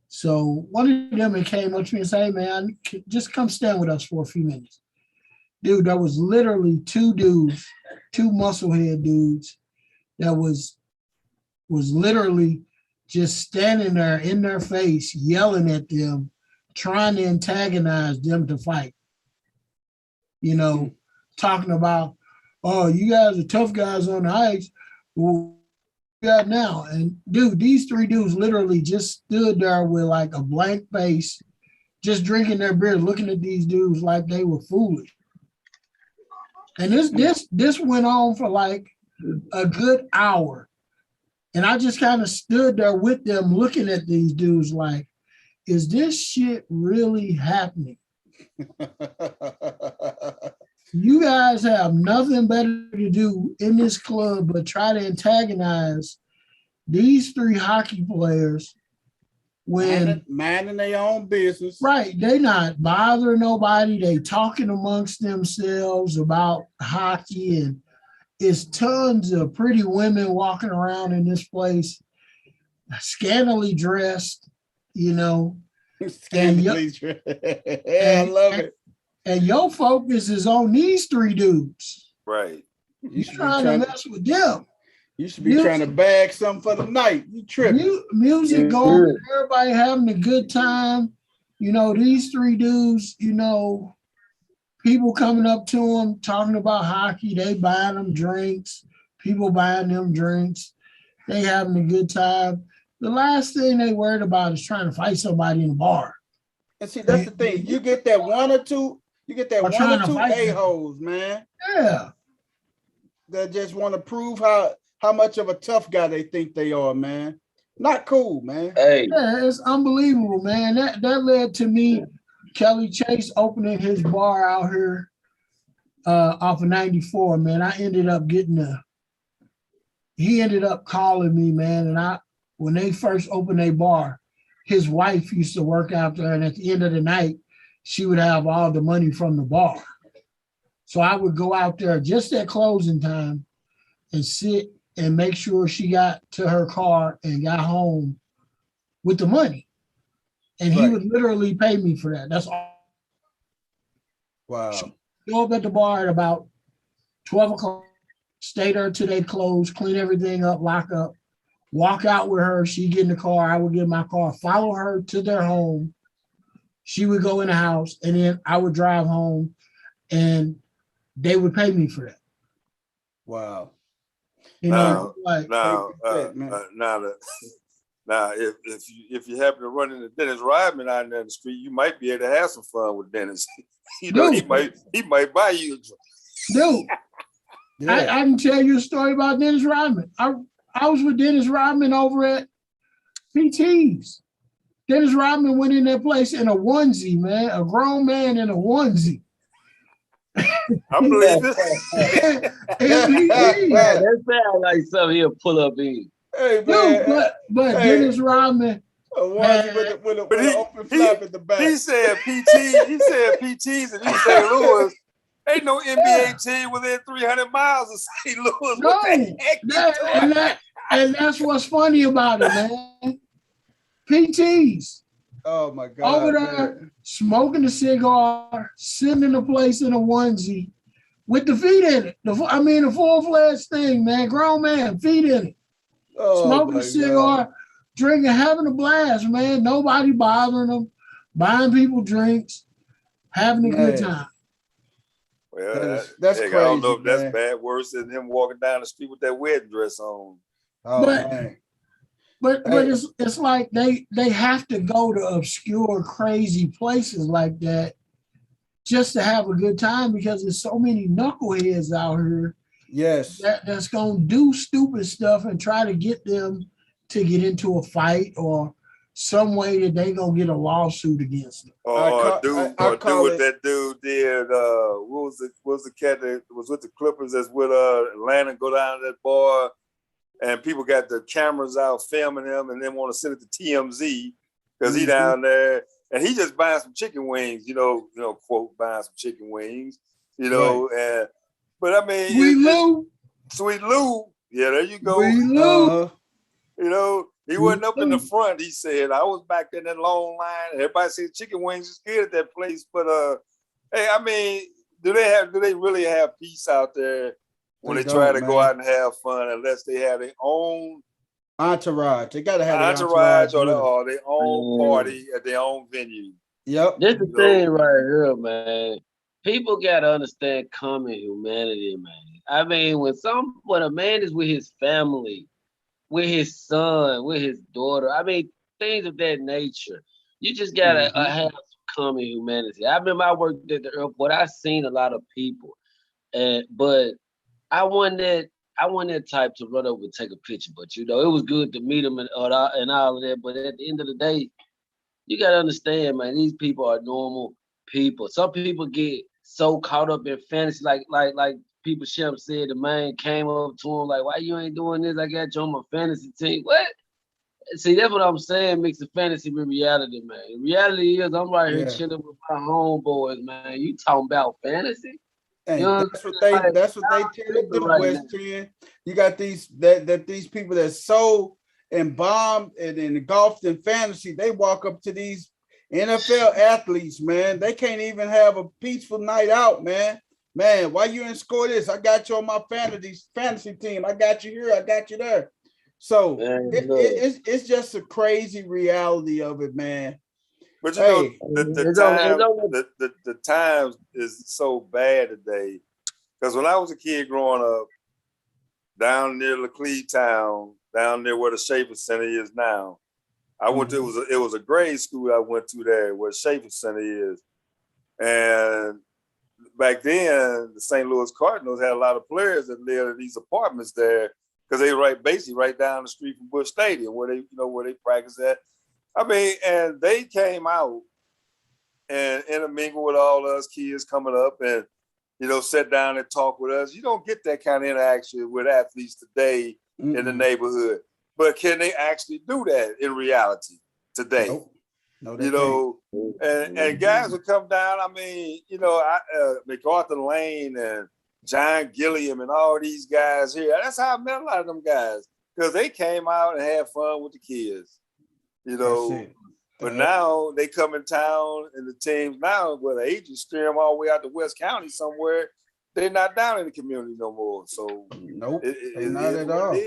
So one of them came up to me and said, hey, man, just come stand with us for a few minutes. Dude, there was literally two dudes, two musclehead dudes, that was literally just standing there in their face, yelling at them, trying to antagonize them to fight. Talking about, oh, you guys are tough guys on the ice. Well, we got now. And dude, these three dudes literally just stood there with like a blank face, just drinking their beer, looking at these dudes like they were foolish. And this went on for like a good hour. And I just kind of stood there with them looking at these dudes like, is this shit really happening? You guys have nothing better to do in this club but try to antagonize these three hockey players when minding their own business. Right. They not bothering nobody. They talking amongst themselves about hockey, and it's tons of pretty women walking around in this place, scantily dressed, Scantily dressed. I love it. And your focus is on these three dudes. Right. You're trying to mess with them. You should be trying to bag something for the night. You tripping. Music going, everybody having a good time. These three dudes, people coming up to them, talking about hockey. They buying them drinks. People buying them drinks. They having a good time. The last thing they worried about is trying to fight somebody in a bar. And see, that's the thing. You get that one or two a-holes, man. Yeah. That just want to prove how much of a tough guy they think they are, man. Not cool, man. Hey. Yeah, it's unbelievable, man. That led to me, Kelly Chase opening his bar out here off of 94, man. I ended up he ended up calling me, man. And when they first opened their bar, his wife used to work out there, and at the end of the night, she would have all the money from the bar. So I would go out there just at closing time and sit and make sure she got to her car and got home with the money. And he would literally pay me for that. That's all. Wow. Go up at the bar at about 12 o'clock, stay there till they close, clean everything up, lock up, walk out with her. She'd get in the car. I would get in my car, follow her to their home. She would go in the house, and then I would drive home, and they would pay me for that. Wow. You know, like now, if you happen to run into Dennis Rodman out there in the street, you might be able to have some fun with Dennis. You know, he might buy you a drink. Dude, yeah. I can tell you a story about Dennis Rodman. I was with Dennis Rodman over at PT's. Dennis Rodman went in that place in a onesie, man, a grown man in a onesie. I believe it. Yeah, that sounds like something he'll pull up in. Hey, man. Dude, but hey. Dennis Rodman. A onesie with an open flap at the back. He said PTs in East St. Louis. Ain't no NBA team within 300 miles of St. Louis. No, what the heck and that's what's funny about it, man. PTs. Oh my God. Over there, smoking a cigar, sitting in a place in a onesie with the feet in it. The full-fledged thing, man. Grown man, feet in it. Smoking a cigar, drinking, having a blast, man. Nobody bothering them, buying people drinks, having a good time. Well, that's crazy. I don't know if that's bad. Worse than him walking down the street with that wedding dress on. Oh, man. But it's like they have to go to obscure, crazy places like that just to have a good time, because there's so many knuckleheads out here. Yes, that's gonna do stupid stuff and try to get them to get into a fight or some way that they gonna get a lawsuit against them. Or do what that dude did. What was the cat that was with the Clippers that's with Atlanta? Go down to that bar. And people got the cameras out filming him, and then want to send it to TMZ because he down there, and he just buying some chicken wings, quote, buying some chicken wings, right. But I mean, Sweet Lou, yeah, there you go. He wasn't up in the front. He said, I was back there in that long line. Everybody said chicken wings is good at that place, but hey, I mean, do they really have peace out there? When they try to go out and have fun, unless they have their own entourage. They got to have entourage or their own party at their own venue. Yep. This the thing right here, man. People got to understand common humanity, man. I mean, when a man is with his family, with his son, with his daughter, I mean, things of that nature, you just got to have some common humanity. I remember I worked at the airport. I seen a lot of people, but I wasn't that type to run over and take a picture, but it was good to meet them and all of that. But at the end of the day, you gotta understand, man, these people are normal people. Some people get so caught up in fantasy, like people Shem said, the man came up to him like, why you ain't doing this? I got you on my fantasy team. What? See, that's what I'm saying, mixing fantasy with reality, man. The reality is I'm right here chilling with my homeboys, man. You talking about fantasy? And that's what they tend to do, West 10. You got these people that's so embalmed and engulfed in fantasy, they walk up to these NFL athletes, man. They can't even have a peaceful night out, man. Man, why you didn't score this? I got you on my fantasy team. I got you here, I got you there. So it's just a crazy reality of it, man. But the times is so bad today. Because when I was a kid growing up, down near Laclede Town, down near where the Schaefer Center is now, I went to it was a grade school I went to there where the Schaefer Center is. And back then, the St. Louis Cardinals had a lot of players that lived in these apartments there because they basically right down the street from Busch Stadium where they practice at. I mean, and they came out and intermingled with all us kids coming up and, sat down and talk with us. You don't get that kind of interaction with athletes today in the neighborhood. But can they actually do that in reality? today. Nope. No, they You know, and guys would come down. I mean, you know, MacArthur Lane and John Gilliam and all these guys here. That's how I met a lot of them guys because they came out and had fun with the kids. You know, but now they come in town and the teams now, where the agents steer them all the way out to West County somewhere, they're not down in the community no more. So nope, it not at all.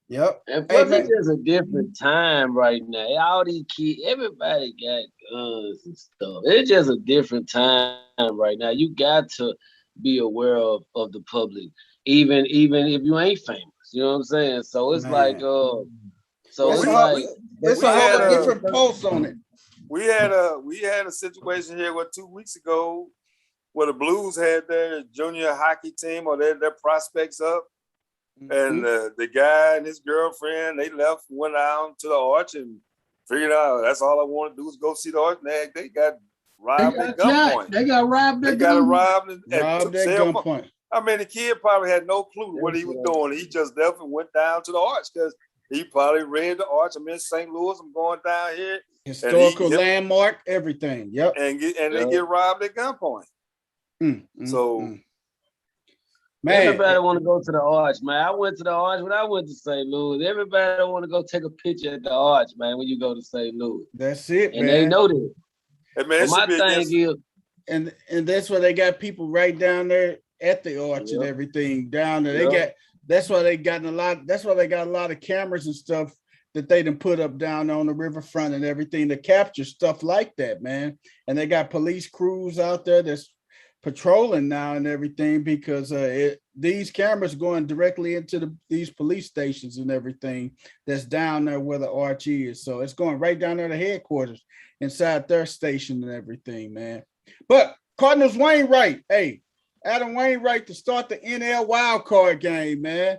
Yep. And plus, it's just a different time right now. All these kids, everybody got guns and stuff. It's just a different time right now. You got to be aware of the public, even if you ain't famous. You know what I'm saying? So it's like, it's a whole different pulse on it. We had a situation here 2 weeks ago where the Blues had their junior hockey team or their prospects up. And the guy and his girlfriend, they left, went down to the Arch and figured out that's all I want to do is go see the Arch. And they got robbed at gunpoint. They got robbed at gunpoint. They got robbed at gunpoint. I mean, the kid probably had no clue what he was doing. He just definitely went down to the Arch because he probably read the Arch. I'm in St. Louis. I'm going down here. Historical landmark, everything. Yep. And they get robbed at gunpoint. Man, everybody want to go to the Arch, man. I went to the Arch when I went to St. Louis. Everybody want to go take a picture at the Arch, man, when you go to St. Louis. That's it, and man. they know that. Hey, man, my thing is, and that's why they got people right down there at the Arch and everything down there. That's why they got a lot of cameras and stuff that they done put up down on the riverfront and everything to capture stuff like that, man. And they got police crews out there that's patrolling now and everything because these cameras going directly into these police stations and everything that's down there where the Arch is. So it's going right down there to headquarters inside their station and everything, man. But Cardinals Wainwright, Adam Wainwright to start the NL wild card game, man.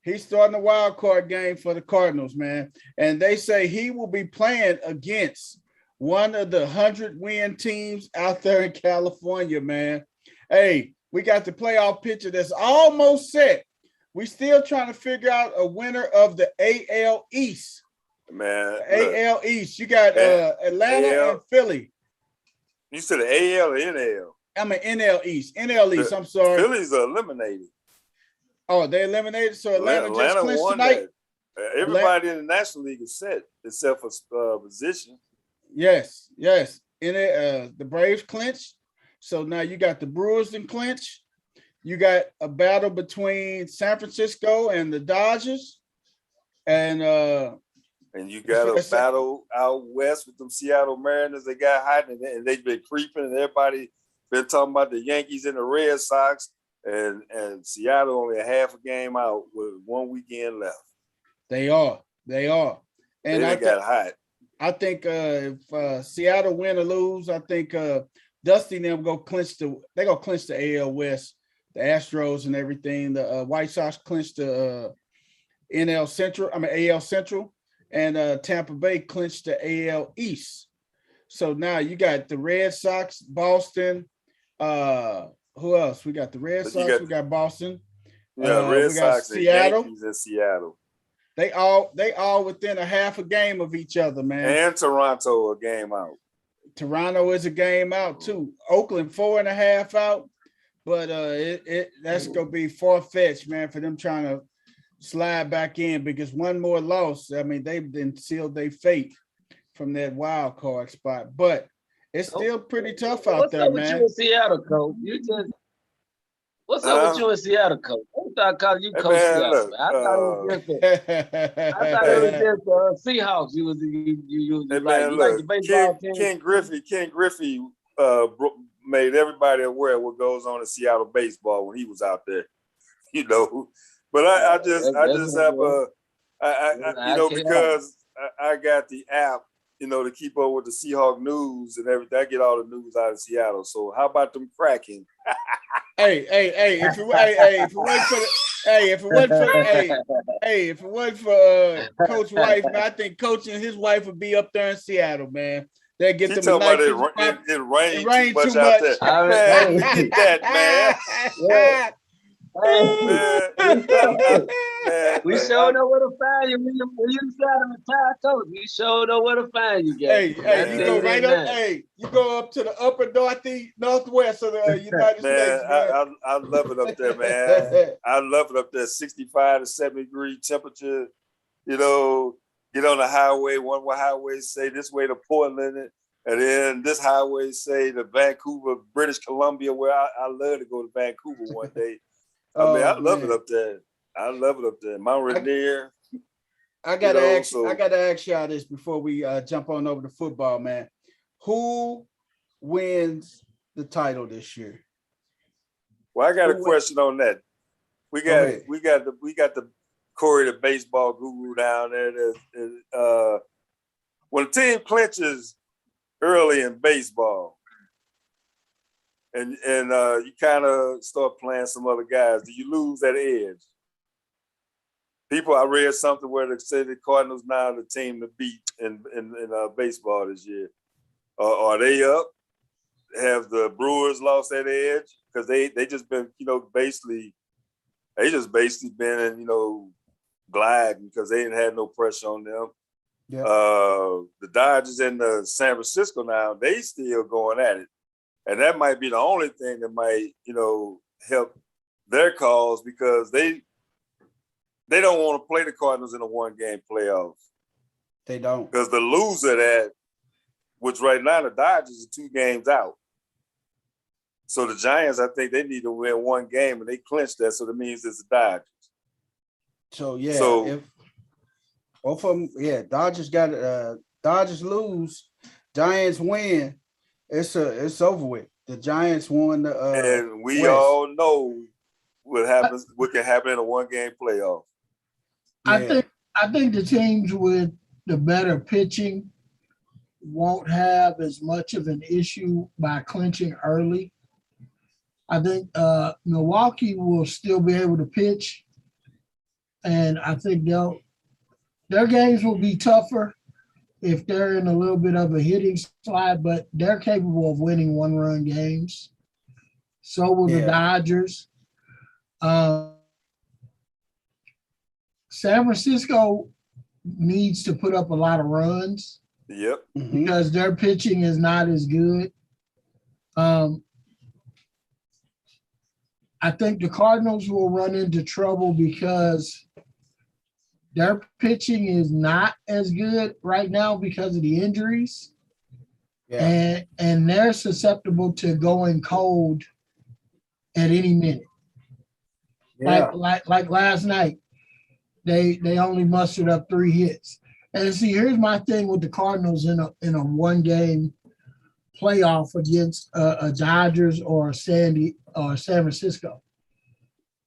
He's starting the wild card game for the Cardinals, man. And they say he will be playing against one of the 100-win teams out there in California, man. Hey, we got the playoff picture that's almost set. We still trying to figure out a winner of the AL East. Man, AL East. You got Atlanta and Philly. You said the AL or NL? I mean NL East. NL East, I'm sorry. Phillies are eliminated. Oh, they eliminated? So Atlanta just clinched won tonight? Everybody in the National League is set except for position. Yes. In it, the Braves clinched. So now you got the Brewers in clinch. You got a battle between San Francisco and the Dodgers. And you got a battle out west with them Seattle Mariners. They got hot and they've been creeping and everybody been talking about the Yankees and the Red Sox. And Seattle only a half a game out with 1 weekend left. They are. And they got hot. I think if Seattle win or lose, I think Dusty and them go clinch the AL West, the Astros and everything. The White Sox clinch the AL Central, and Tampa Bay clinched the AL East. So now you got the Red Sox, Boston. Who else? We got the Red Sox. We got Boston. Yeah, Red Sox, Seattle, and Yankees, and Seattle. They all within a half a game of each other, man. And Toronto a game out. Toronto is a game out too. Oakland 4.5 out, but that's gonna be far-fetched, man, for them trying to slide back in because one more loss. I mean, they've been sealed their fate from that wild card spot, but it's still pretty tough out there, man. What's up with you in Seattle, Coach? What's up with you in Seattle, Coach? I thought calling you Coach Seattle. Look, I thought it was just Seahawks. You like the baseball team. Ken Griffey made everybody aware of what goes on in Seattle baseball when he was out there. You know, but I just have because I got the app, to keep up with the Seahawk news and everything. I get all the news out of Seattle. So how about them Kraken? If it wasn't for Coach Wife, man, I think Coach and his wife would be up there in Seattle, man. They get them a nice. It rained too much out there. Man, look at that, man. Man, We sure know where to find you when you decide to retire, coach. We sure know where to find you, guys. Hey, you go right up. Hey, you go up to the upper northwest of the United man, States, man. I love it up there, man. I love it up there. 65 to 70 degree temperature. You know, get on the highway. One highway say this way to Portland, and then this highway say to Vancouver, British Columbia, where I love to go to Vancouver one day. I mean, I love it up there. I love it up there. Mount Rainier. I gotta ask y'all this before we jump on over to football, man. Who wins the title this year? Well, I got a question on that. We got the Corey, the baseball guru down there. When a team clinches early in baseball, and you kind of start playing some other guys, do you lose that edge? I read something where they said the Cardinals now the team to beat in baseball this year. Are they up? Have the Brewers lost that edge? Because they just been, basically been, gliding because they didn't have no pressure on them. Yeah. The Dodgers and the San Francisco now, they still going at it. And that might be the only thing that might, help their cause because they don't want to play the Cardinals in a one-game playoff. They don't. Because the loser of that, which right now the Dodgers are 2 games out. So the Giants, I think they need to win 1 game, and they clinched that, so that means it's the Dodgers. So, if both of them, Dodgers lose, Giants win, it's over with. The Giants won the and we West. all know what can happen in a 1-game playoff. Yeah. I think the teams with the better pitching won't have as much of an issue by clinching early. I think Milwaukee will still be able to pitch, and I think their games will be tougher if they're in a little bit of a hitting slide, but they're capable of winning 1-run games. So will the Dodgers. San Francisco needs to put up a lot of runs. Yep. Because their pitching is not as good. I think the Cardinals will run into trouble because their pitching is not as good right now because of the injuries. Yeah. And they're susceptible to going cold at any minute. Yeah. Like last night, they only mustered up 3 hits. And see, here's my thing with the Cardinals in a 1-game playoff against a Dodgers or San Francisco.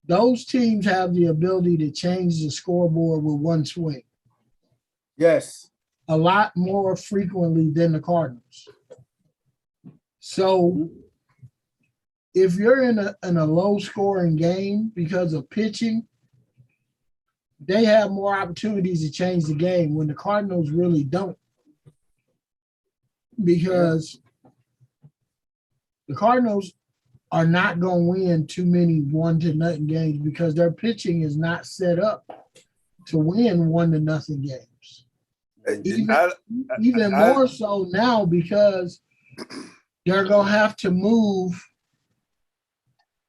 Those teams have the ability to change the scoreboard with 1 swing. Yes. A lot more frequently than the Cardinals. So if you're in a low-scoring game because of pitching, they have more opportunities to change the game when the Cardinals really don't. Because the Cardinals are not going to win too many 1-0 games because their pitching is not set up to win 1-0 games. Even more so now because they're going to have to move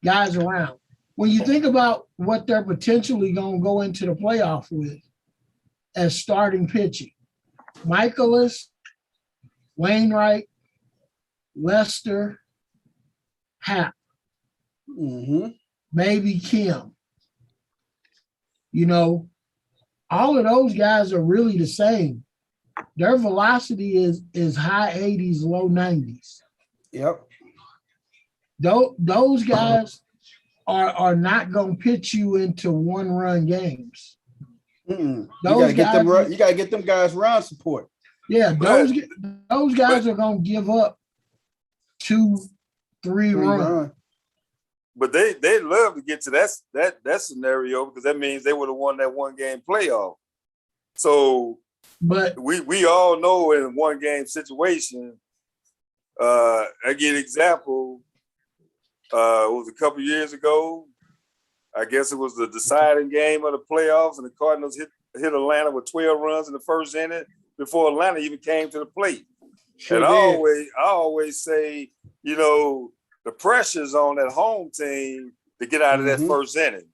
guys around. When you think about what they're potentially going to go into the playoff with as starting pitching, Michaelis, Wainwright, Lester, Happ, maybe Kim. All of those guys are really the same. Their velocity is high 80s, low 90s. Yep. Those guys are not going to pitch you into 1-run games. You gotta get them guys run support. Yeah, those guys are going to give up 2-3 runs. But they love to get to that scenario because that means they would have won that 1-game playoff. So, but we all know in a 1-game situation. I give an example. It was a couple years ago. I guess it was the deciding game of the playoffs, and the Cardinals hit Atlanta with 12 runs in the first inning before Atlanta even came to the plate. Sure and did. I always say, you know, the pressure's on that home team to get out of that first inning,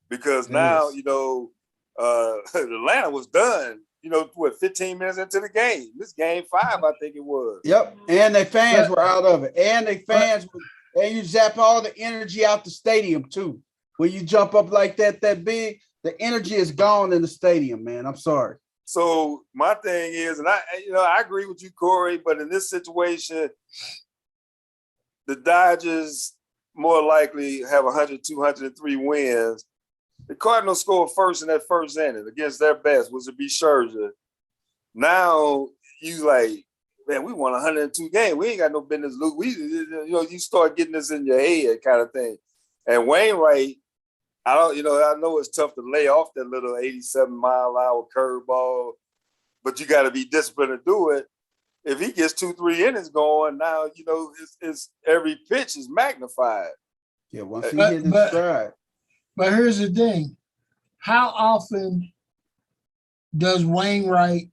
because now, you know, Atlanta was done, you know, 15 minutes into the game. This game 5, I think it was. Yep. And their fans were out of it. And and you zap all the energy out the stadium too. When you jump up like that big, the energy is gone in the stadium, man. I'm sorry. So my thing is, and I agree with you, Corey, but in this situation, the Dodgers more likely have 100, 203 wins. The Cardinals scored first in that first inning against their best, was to be Scherzer. Now you like, man, we won 102 games. We ain't got no business losing. You start getting this in your head kind of thing. And Wainwright, I know it's tough to lay off that little 87-mile-an-hour curveball, but you got to be disciplined to do it. If he gets 2-3 innings going, now it's every pitch is magnified. Yeah, once he hit his stride. But here's the thing: how often does Wainwright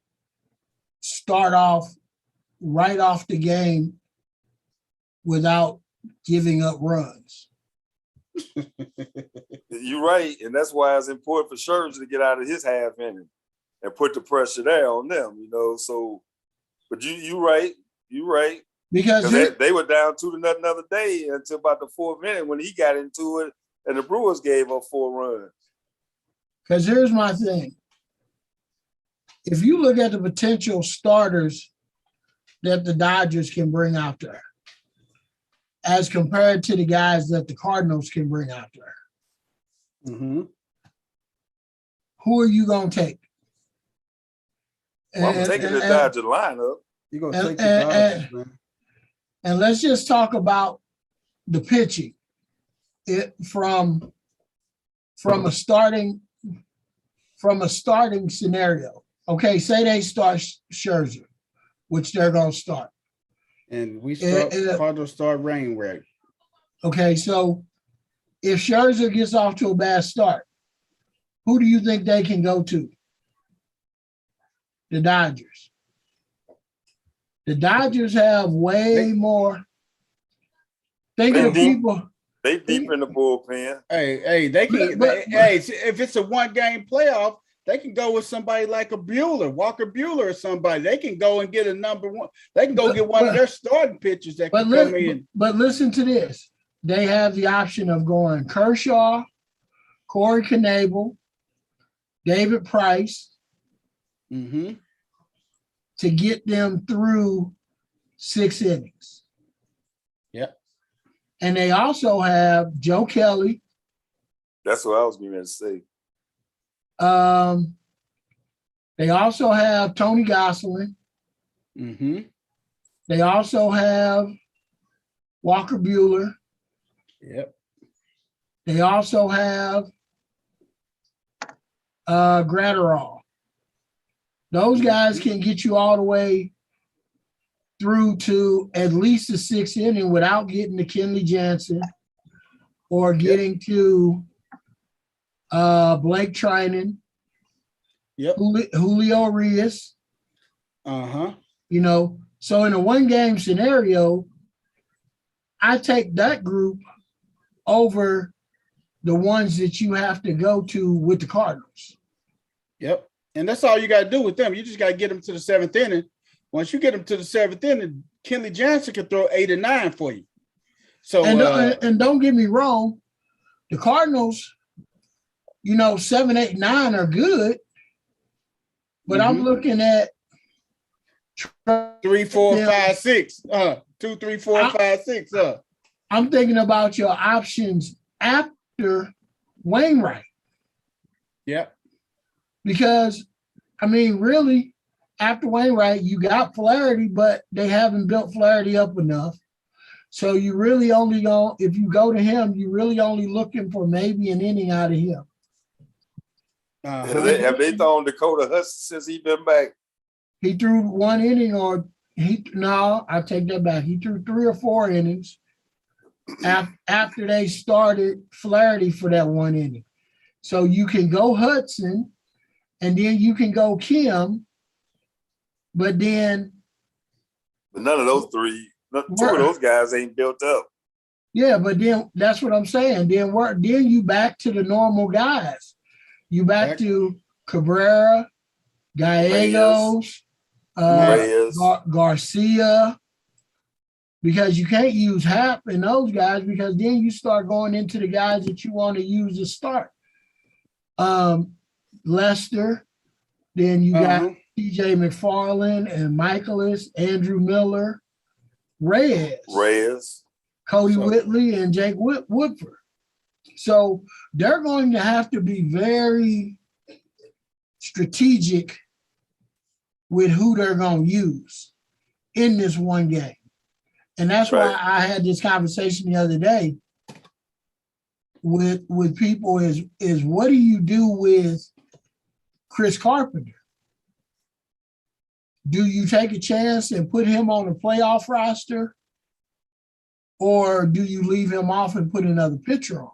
start off right off the game without giving up runs? You're right, and that's why it's important for Scherzer to get out of his half inning and put the pressure there on them. So, but you're right, Because they were down 2-0 the other day until about the 4th inning when he got into it, and the Brewers gave up 4 runs. Because here's my thing: if you look at the potential starters that the Dodgers can bring out there, as compared to the guys that the Cardinals can bring out there, who are you going to take? Well, I'm taking the Dodger lineup. You're going to take the Dodgers, man. And let's just talk about the pitching. From a starting scenario. Okay, say they start Scherzer, which they're going to start. And Cardinals start Wainwright. Okay, so if Scherzer gets off to a bad start, who do you think they can go to? The Dodgers. The Dodgers have way more. Think of the people. They deep in the bullpen. Hey, they can. If it's a 1-game playoff, they can go with somebody like a Walker Buehler or somebody. They can go and get a number one. They can go get one of their starting pitchers that can come in. But listen to this. They have the option of going Kershaw, Corey Knebel, David Price, to get them through 6 innings. Yep. And they also have Joe Kelly. That's what I was going to say. They also have Tony Gosselin. They also have Walker Buehler. Yep. They also have Gratterall. Those guys can get you all the way through to at least the 6th inning without getting to Kenley Jansen or getting to Blake Trinan, Julio Urias. So in a 1-game scenario, I take that group over the ones that you have to go to with the Cardinals. Yep. And that's all you got to do with them. You just got to get them to the 7th inning. Once you get them to the 7th inning, Kenley Jansen can throw 8 or 9 for you. So and don't get me wrong, the Cardinals, 7, 8, 9 are good, but I'm looking at 3, 4, 5, 6. 2, 3, 4, 5, 6. I'm thinking about your options after Wainwright. Yep. Because, really, after Wainwright, you got Flaherty, but they haven't built Flaherty up enough. So you really only if you go to him, you really only looking for maybe an inning out of him. Have they thrown Dakota Hudson since he's been back? He threw 1 inning I take that back. He threw 3 or 4 innings. after they started Flaherty for that 1 inning. So you can go Hudson, and then you can go Kim, but none of those three, two of those guys ain't built up. Yeah, but then that's what I'm saying. Then you back to the normal guys. You back to Cabrera, Gallegos, Garcia, because you can't use Hap and those guys, because then you start going into the guys that you want to use to start. Lester, then you got TJ McFarland and Michaelis, Andrew Miller, Reyes, Cody Whitley, and Jake Woodford. So they're going to have to be very strategic with who they're going to use in this one game. And that's why I had this conversation the other day with people is what do you do with Chris Carpenter? Do you take a chance and put him on a playoff roster, or do you leave him off and put another pitcher on?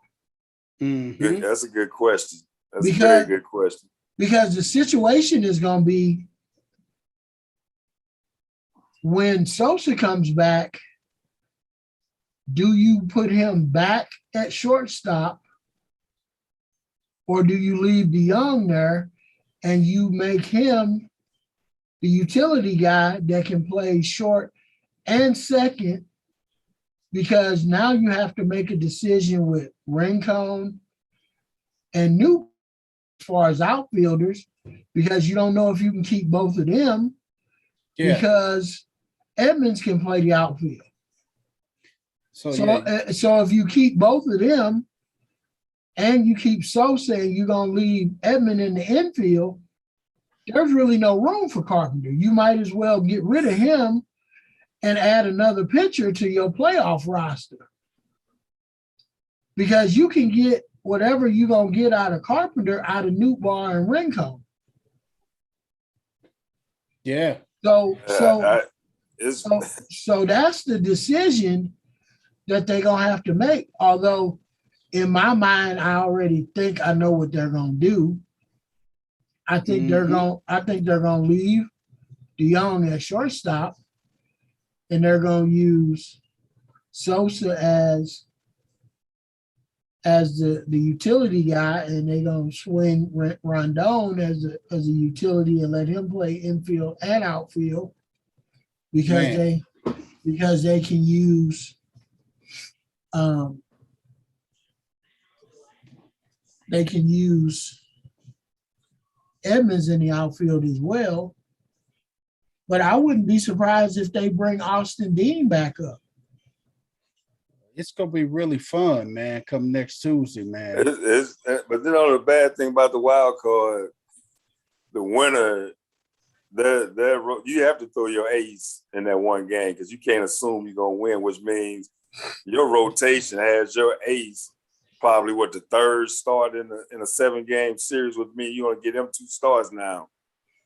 Mm-hmm. That's a good question. That's a very good question. Because the situation is going to be when Sosa comes back, do you put him back at shortstop, or do you leave DeYoung there and you make him the utility guy that can play short and second? Because now you have to make a decision with Rincon and Newt as far as outfielders, because you don't know if you can keep both of them, because Edmonds can play the outfield. So if you keep both of them and you keep Sosa and you're going to leave Edmund in the infield, there's really no room for Carpenter. You might as well get rid of him and add another pitcher to your playoff roster, because you can get whatever you're going to get out of Carpenter out of Newtbar and Rincon. Yeah. So that's the decision that they're going to have to make. Although in my mind, I already think I know what they're going to do. I think they're going to leave DeYoung at shortstop, and they're going to use Sosa as the utility guy, and they're going to swing Rondon as a utility and let him play infield and outfield, because they can use Edmonds in the outfield as well. But I wouldn't be surprised if they bring Austin Dean back up. It's going to be really fun, man, come next Tuesday, man. But the bad thing about the wild card, the winner, you have to throw your ace in that one game, because you can't assume you're going to win, which means your rotation has your ace probably the third start in a 7-game series with me. You're going to get them 2 starts now.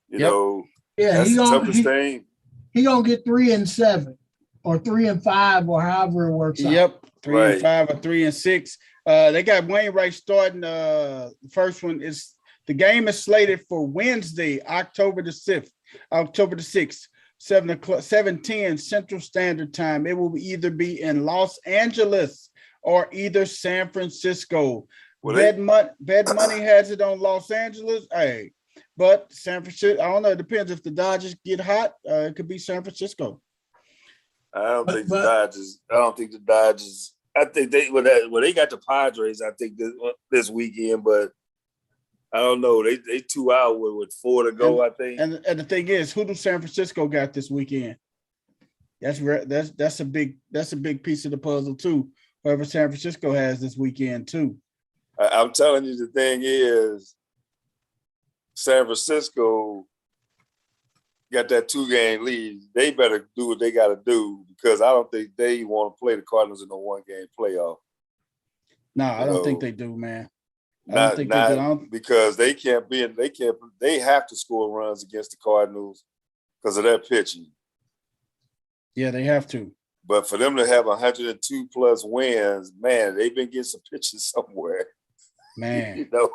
You know, that's the toughest thing. He going to get 3 and 7 or 3 and 5 or however it works out. Yep, 3 and 5 or 3 and 6. They got Wainwright starting. The first one is – the game is slated for Wednesday, October the 6th, 7:10 Central Standard Time. It will either be in Los Angeles or either San Francisco. Bet money has it on Los Angeles. Hey, but San Francisco, I don't know. It depends if the Dodgers get hot. It could be San Francisco. I don't think the Dodgers. I think they got the Padres. I think this weekend, but I don't know. They 2 out with 4 to go. I think. And the thing is, who do San Francisco got this weekend? That's a big piece of the puzzle too. Whoever San Francisco has this weekend too. I'm telling you, the thing is, San Francisco got that 2-game lead. They better do what they got to do, because I don't think they want to play the Cardinals in a 1-game playoff. No, I don't think they do, man. Because they can't. They have to score runs against the Cardinals because of their pitching. Yeah, they have to. But for them to have 102 plus wins, man, they've been getting some pitches somewhere. Man, You know,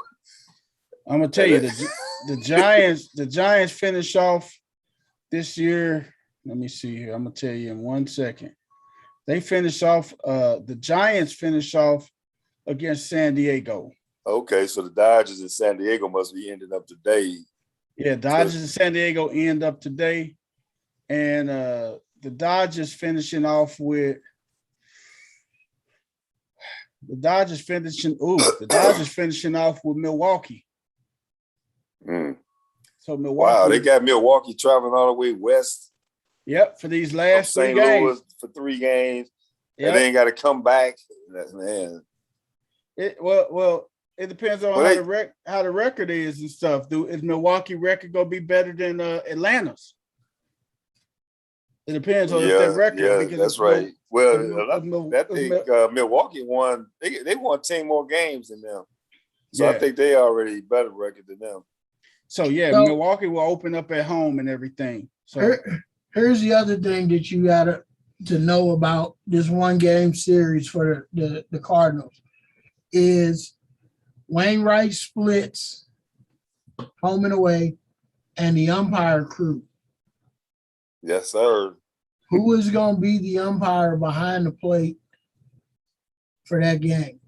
I'm gonna tell you the Giants finish off this year. Let me see here. I'm gonna tell you in 1 second. They finish off. The Giants finish off against San Diego. okay, so the Dodgers in San Diego must be ending up today. Yeah, Dodgers and San Diego end up today, and the Dodgers finishing off with the Dodgers finishing off with Milwaukee. Mm. So Milwaukee. Wow, they got Milwaukee traveling all the way west. Yep, for these last St. 3 games. Louis for 3 games, Yep. and they ain't got to come back. Man, Well, it depends on how the record is and stuff. Is Milwaukee record gonna be better than Atlanta's? It depends on if their record. Yeah, because that's right. Milwaukee won. They won 10 more games than them, so Yeah. I think they already better record than them. So Milwaukee will open up at home and everything. So here's the other thing that you gotta to know about this 1-game series for the Cardinals is Wainwright splits home and away, and the umpire crew. Yes, sir. Who is going to be the umpire behind the plate for that game?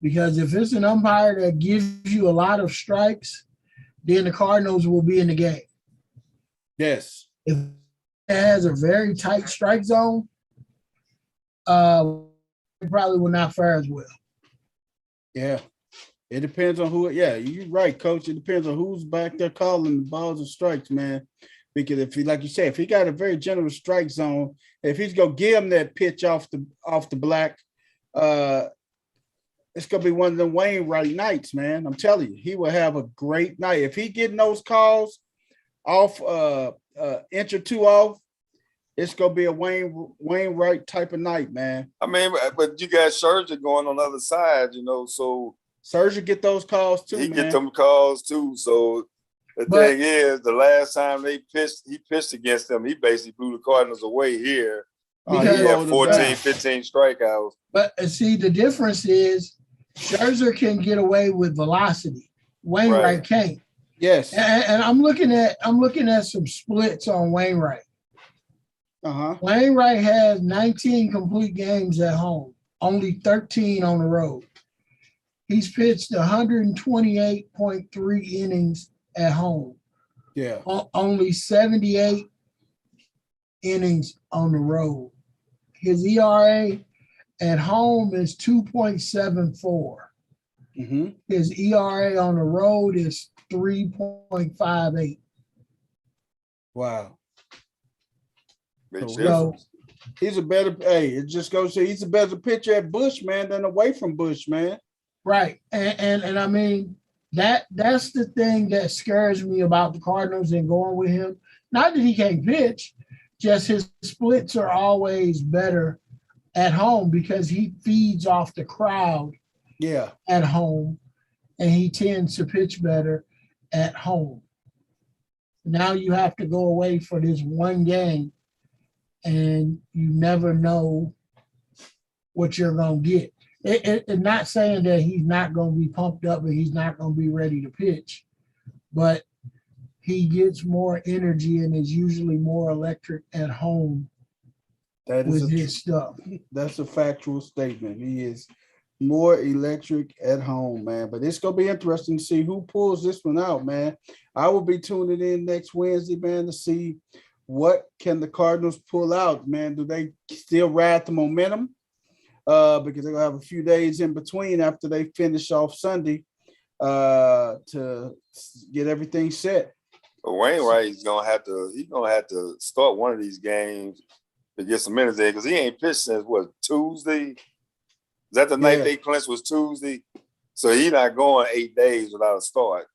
Because if it's an umpire that gives you a lot of strikes, then the Cardinals will be in the game. yes. If it has a very tight strike zone, it probably will not fare as well. Yeah. It depends on who. Yeah, you're right, Coach. It depends on who's back there calling the balls and strikes, man. Because if he, like you said, if he got a very generous strike zone, if he's gonna give him that pitch off the black, it's gonna be one of them Wainwright nights, man. I'm telling you, he will have a great night if he getting those calls off, inch or two off. It's gonna be a Wainwright type of night, man. I mean, but you got Scherzer going on the other side, you know, so Scherzer get those calls too. He man. get them calls too. So the thing is, the last time he pitched against them, he basically blew the Cardinals away here. He had 14, 15 strikeouts. But see, the difference is Scherzer can get away with velocity. Wainwright can't. Yes. And I'm looking at some splits on Wainwright. Wainwright has 19 complete games at home, only 13 on the road. He's pitched 128.3 innings at home. Yeah. Only 78 innings on the road. His ERA at home is 2.74. Mm-hmm. His ERA on the road is 3.58. Wow. So he's a better. Hey, it just goes to he's a better pitcher at Busch, man, than away from Busch, man. Right, and I mean that's the thing that scares me about the Cardinals and going with him. Not that he can't pitch, just his splits are always better at home because he feeds off the crowd. Yeah, at home, and he tends to pitch better at home. Now you have to go away for this 1 game, and you never know what you're going to get. It's not saying that he's not going to be pumped up and he's not going to be ready to pitch, but he gets more energy and is usually more electric at home with his stuff. That's a factual statement. He is more electric at home, man. But it's going to be interesting to see who pulls this one out, man. I will be tuning in next Wednesday, man, to see what can the Cardinals pull out, man. Do they still ride the momentum? Because they're going to have a few days in between after they finish off Sunday to get everything set. But Wainwright is gonna have to start one of these games to get some minutes there because he ain't pitched since Tuesday. Is that the night they clinched was Tuesday? So he's not going 8 days without a start.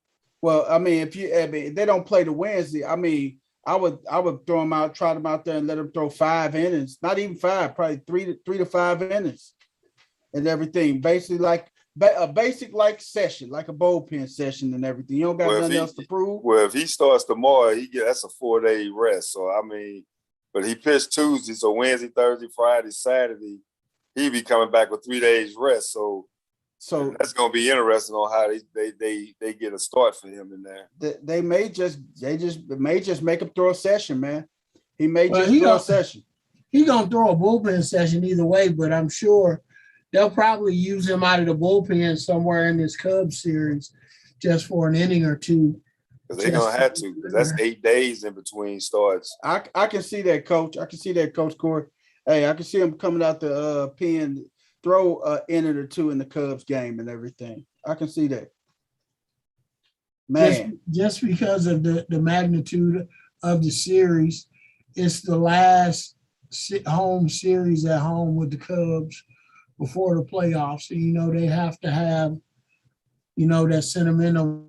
Well, I mean, if they don't play the Wednesday, I mean, I would throw him out, trot him out there, and let him throw 5 innings. Not even 5, probably 3 to 5 innings, and everything. Basically, like a basic like session, like a bullpen session, and everything. You don't got nothing else to prove. Well, if he starts tomorrow, that's a 4-day rest. So I mean, But he pitched Tuesday, so Wednesday, Thursday, Friday, Saturday, he be coming back with 3 days rest. So that's gonna be interesting on how they get a start for him in there. They may just make him throw a session, man. He may throw a session. He's gonna throw a bullpen session either way, but I'm sure they'll probably use him out of the bullpen somewhere in this Cubs series just for an inning or two. Because they're gonna have to, because that's 8 days in between starts. I can see that, Coach. I can see that, Coach Corey. Hey, I can see him coming out the pen, throw an inning or two in the Cubs game and everything. I can see that. Man. Just because of the magnitude of the series, it's the last home series at home with the Cubs before the playoffs. So, they have to have, that sentimental,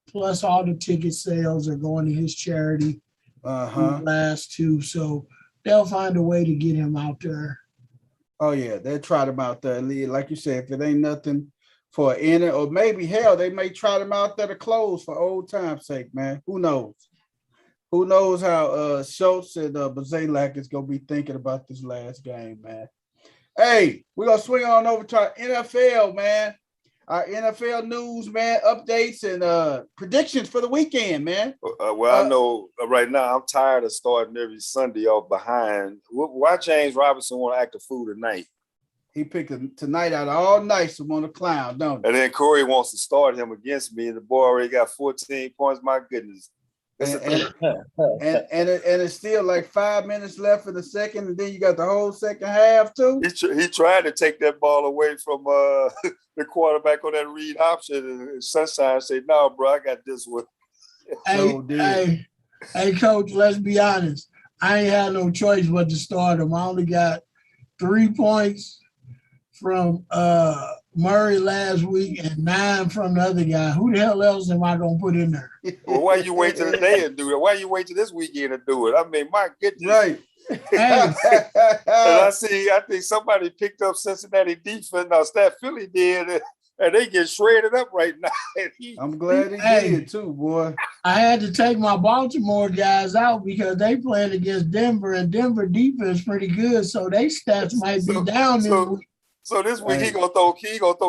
plus all the ticket sales are going to his charity. The last two. So they'll find a way to get him out there. Oh, yeah. They'll try them out there. Like you said, if it ain't nothing for an inning, or maybe, hell, they may try them out there to close for old time's sake, man. Who knows? Who knows how Schultz and Bazalak is going to be thinking about this last game, man. Hey, we're going to swing on over to our NFL, man. Our NFL news, man, updates and predictions for the weekend, man. I know right now I'm tired of starting every Sunday off behind. Why James Robinson want to act a fool tonight? He picked tonight out of all nights and want to clown, don't he? And then Corey wants to start him against me, and the boy already got 14 points. My goodness. And it's still like 5 minutes left in the second, and then you got the whole second half too. He tried to take that ball away from the quarterback on that read option, and Sunshine said, "No, bro, I got this one." Hey, Coach, let's be honest. I ain't had no choice but to start him. I only got 3 points from Murray last week and 9 from the other guy. Who the hell else am I gonna put in there? Well, why you wait till the day and do it? Why you wait till this weekend to do it? I mean, my goodness. Right. And I think somebody picked up Cincinnati defense. Now, Philly did, and they get shredded up right now. I'm glad he did too, boy. I had to take my Baltimore guys out because they playing against Denver, and Denver defense pretty good, so they stats might be down this week. So this week he gonna throw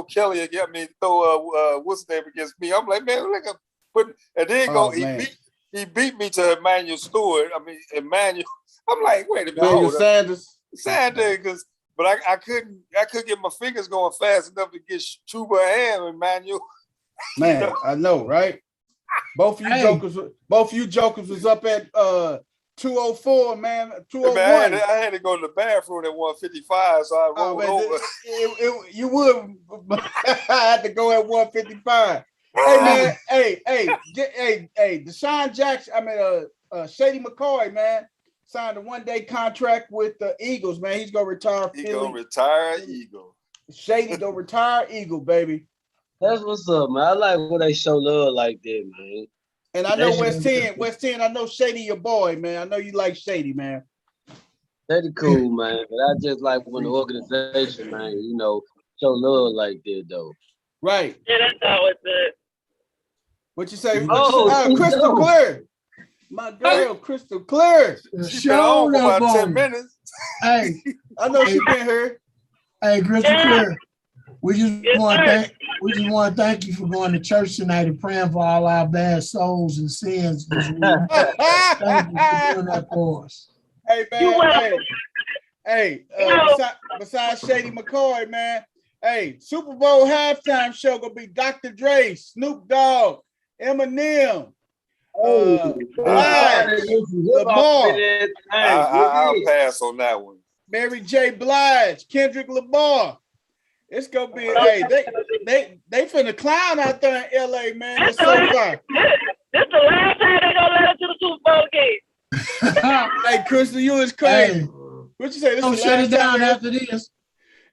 Kelly again. I mean, throw what's his name against me. I'm like, man, look at and then he beat me to Emmanuel Stewart. I mean, Emmanuel. I'm like, wait a minute, Sanders, but I couldn't get my fingers going fast enough to get Chuba and Emmanuel. Man, I know, right? Both of you jokers was up at 204, man. 201. Man, I had to go to the bathroom at 155, so I rolled over. You would. I had to go at 155. Hey, man. Hey. Deshaun Jackson. Shady McCoy, man, signed a 1-day contract with the Eagles, man. He's gonna retire. He's gonna retire Eagle. Shady gonna retire Eagle, baby. That's what's up, man. I like when they show love like that, man. And I know West 10, I know Shady your boy, man. I know you like Shady, man. That's cool, man. But I just like when the organization, man, show love like that, though. Right. Yeah, that's always good. What you say? Oh, Crystal Clear. My girl, Crystal Clear. She been on for about 10 minutes. Hey, I know she been here. Hey, Crystal Clear. We just want to thank you for going to church tonight and praying for all our bad souls and sins this week. Thank you for doing that for us. Hey, man. Besides Shady McCoy, man. Hey, Super Bowl halftime show gonna be Dr. Dre, Snoop Dogg, Eminem. Lamar. I'll pass on that one. Mary J. Blige, Kendrick Lamar. It's gonna be they finna clown out there in LA, man. It's so far. This the last time they gonna let us to the Super Bowl game. Hey, Crystal, you is crazy. Hey, What you say? This don't shut it down after this.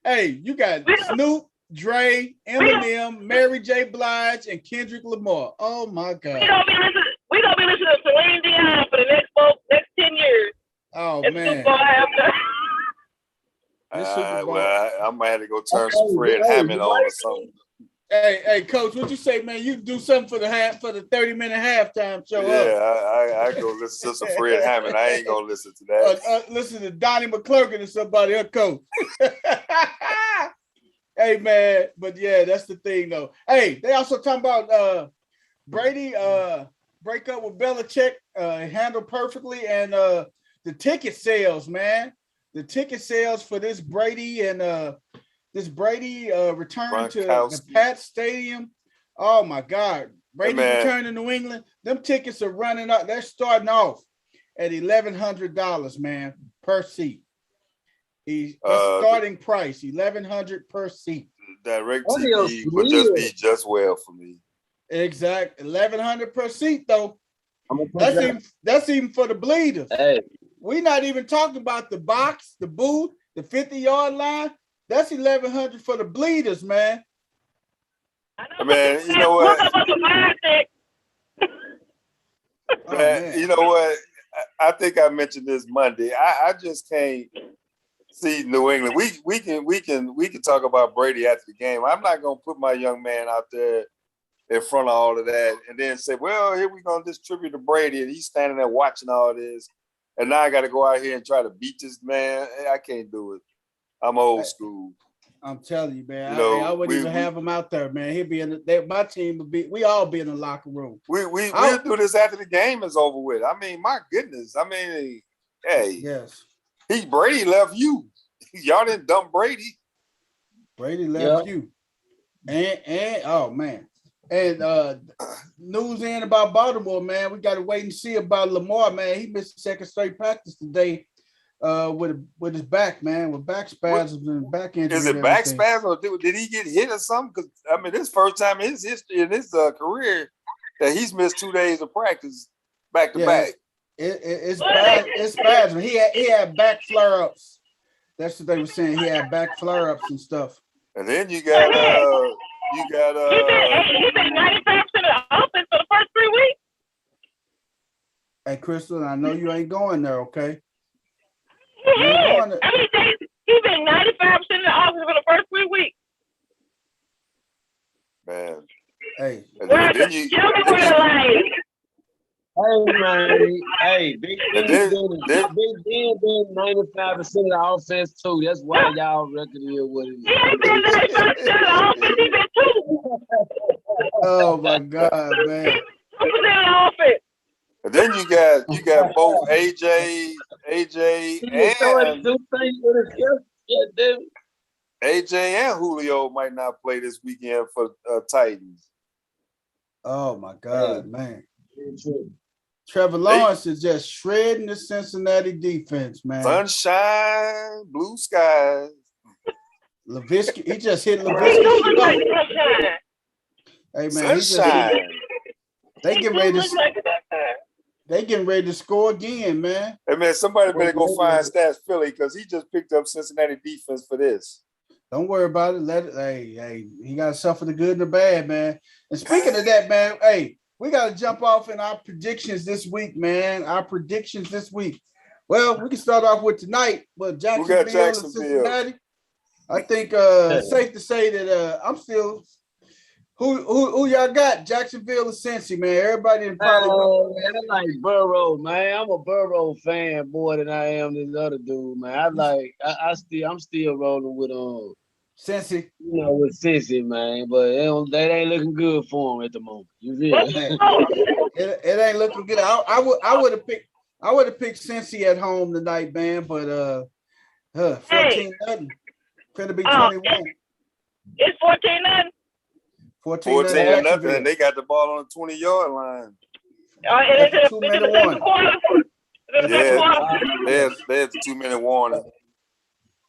Hey, you got Snoop, Dre, Eminem, Mary J. Blige, and Kendrick Lamar. Oh my God. We gonna be listening to Celine Dion for the next 10 years. Oh it's man. Well, I might have to go turn some Fred Hammond on or something. Hey, coach, what you say, man? You do something for the 30-minute halftime show. Yeah, I go listen to some Fred Hammond. I ain't gonna listen to that. Listen to Donnie McClurkin or somebody, her coach. Hey, man, but yeah, that's the thing, though. Hey, they also talking about Brady break up with Belichick, handled perfectly, and the ticket sales, man. The ticket sales for this Brady and return to the Pat Stadium. Oh my God. Brady's return to New England. Them tickets are running up. They're starting off at $1,100, man, per seat. That's starting price, $1,100 per seat. Direct TV would just be just well for me. Exact, $1,100 per seat though. That's even for the bleeders. Hey. We're not even talking about the box, the booth, the 50-yard line. That's $1,100 for the bleeders, man. Man, you know what? Man, you know what? I think I mentioned this Monday. I just can't see New England. We can talk about Brady after the game. I'm not gonna put my young man out there in front of all of that and then say, well, here we're gonna distribute to Brady and he's standing there watching all this. And now I got to go out here and try to beat this man. I can't do it. I'm old school. I'm telling you, man. I wouldn't even have him out there, man. He'd be in my team would be. We all be in the locker room. We'll do this after the game is over with. I mean, my goodness. I mean, hey, yes. Brady left you. Y'all didn't dump Brady. Brady left you, and oh man. And news in about Baltimore, man. We got to wait and see about Lamar, man. He missed the second straight practice today with his back, man, with back spasms and back injury. Is it back spasms or did he get hit or something? Because I mean, this first time in his history in his career that he's missed 2 days of practice back to back. It's spasm. He had back flare-ups. That's what they were saying. He had back flare-ups and stuff. And then you got He been 95% of the offense for the first 3 weeks. Hey, Crystal, I know you ain't going there, okay? He been 95% of the offense for the first 3 weeks. Man. Hey. Hey, Big Ben been 95% of the offense too. That's why y'all record here what it is. Oh my God, man. And then you got both AJ and Julio might not play this weekend for Titans. Oh my God, man. Trevor Lawrence is just shredding the Cincinnati defense, man. Sunshine, blue skies. Laviska, he just hit Laviska. Hey man, Sunshine. They getting ready to score again, man. Hey man, somebody better go find Stats Philly because he just picked up Cincinnati defense for this. Don't worry about it. Hey, he got to suffer the good and the bad, man. And speaking of that, man, hey, we got to jump off in our predictions this week, man. Our predictions this week. Well, we can start off with tonight, but Jacksonville and Cincinnati. I think safe to say that I'm still who y'all got? Jacksonville and Cincy, man. Everybody in probably. Man, I like Burrow, man. I'm a Burrow fan more than I am this other dude, man. I'm still rolling with Cincy. With Cincy, man. But that ain't looking good for him at the moment. You feel it ain't looking good. I would have picked Cincy at home tonight, man. But 14-0. Finna be 21. It's 14-0. 14-0, and they got the ball on the 20-yard line. That's a 2-minute warning. Yeah, they had the 2-minute warning.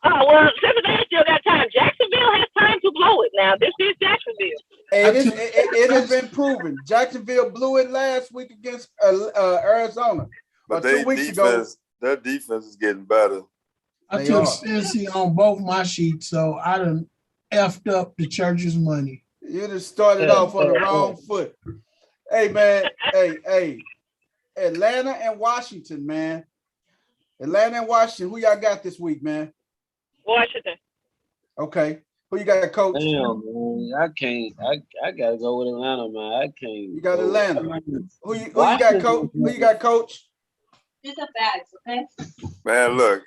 Oh, well, Cincinnati still got time. Jacksonville has time to blow it now. This is Jacksonville. It has been proven. Jacksonville blew it last week against Arizona. But 2 weeks ago. Their defense is getting better. I took Cincy on both my sheets, so I done effed up the church's money. You just started off on the wrong foot. Hey, man. Hey. Atlanta and Washington, man. Atlanta and Washington. Who y'all got this week, man? Washington. Okay. Who you got, coach? Damn, man. I can't. I gotta go with Atlanta, man. I can't. You got go. Atlanta. I mean, Who you got, coach? Who you got, coach? These are bags, okay? Man, look,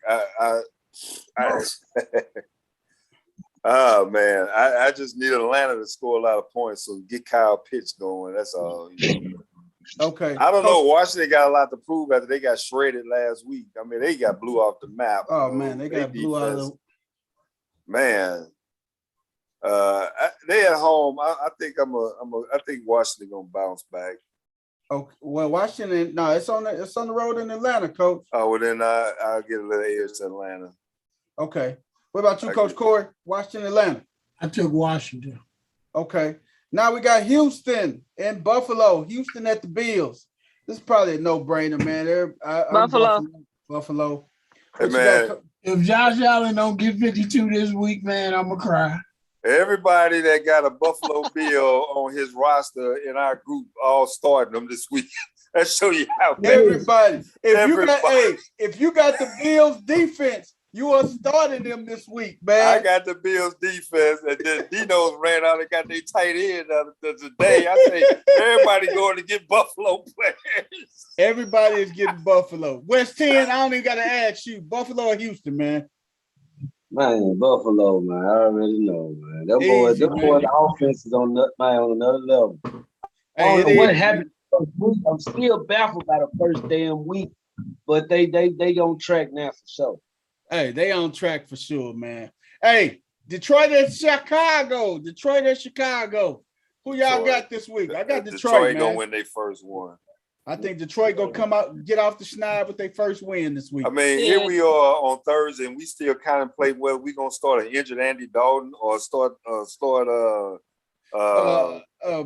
oh man, I just need Atlanta to score a lot of points so get Kyle Pitts going. That's all. Okay. I don't know. Washington got a lot to prove after they got shredded last week. I mean, they got blew off the map. Oh man, they got blew out of. Man, they at home. I think I think Washington gonna bounce back. Okay. Well, Washington. No, it's on the road in Atlanta, coach. Oh well, then I'll get a little edge to Atlanta. Okay. What about you, Coach Corey? Washington, Atlanta. I took Washington. Okay. Now we got Houston and Buffalo. Houston at the Bills. This is probably a no-brainer, man. Buffalo. Hey, man. If Josh Allen don't get 52 this week, man, I'm going to cry. Everybody that got a Buffalo Bill on his roster in our group all starting them this week. That show you how everybody. If you got the Bills defense, you are starting them this week, man. I got the Bills defense, and then Dino's ran out and got their tight end today. I say everybody going to get Buffalo players. Everybody is getting Buffalo. West 10, I don't even got to ask you. Buffalo or Houston, man? Man, Buffalo, man. I already know, man. Them boys, the offense is on another level. I don't know what happened. I'm still baffled by the first damn week, but they on track now for sure. Hey, they on track for sure, man. Hey, Detroit and Chicago. Who y'all got this week? I got Detroit, man. Gonna win their first one. I think Detroit gonna come out, get off the schneid with their first win this week. I mean, here we are on Thursday, and we still contemplate whether we gonna start an injured Andy Dalton or start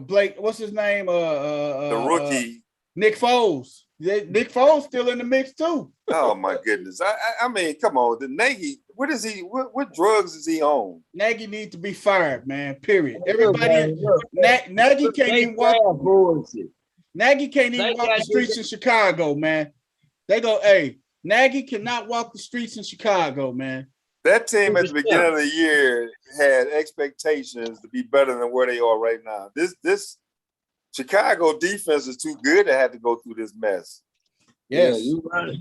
Blake. What's his name? The rookie Nick Foles. Nick Foles still in the mix too. Oh my goodness! I mean, come on, the Nagy. What is he? What drugs is he on? Nagy needs to be fired, man. Period. Everybody. Nagy can't even walk. Nagy can't even walk the streets in Chicago, man. They go, hey, Nagy cannot walk the streets in Chicago, man. That team at the beginning of the year had expectations to be better than where they are right now. This Chicago defense is too good to have to go through this mess. Yes. Yeah, you right.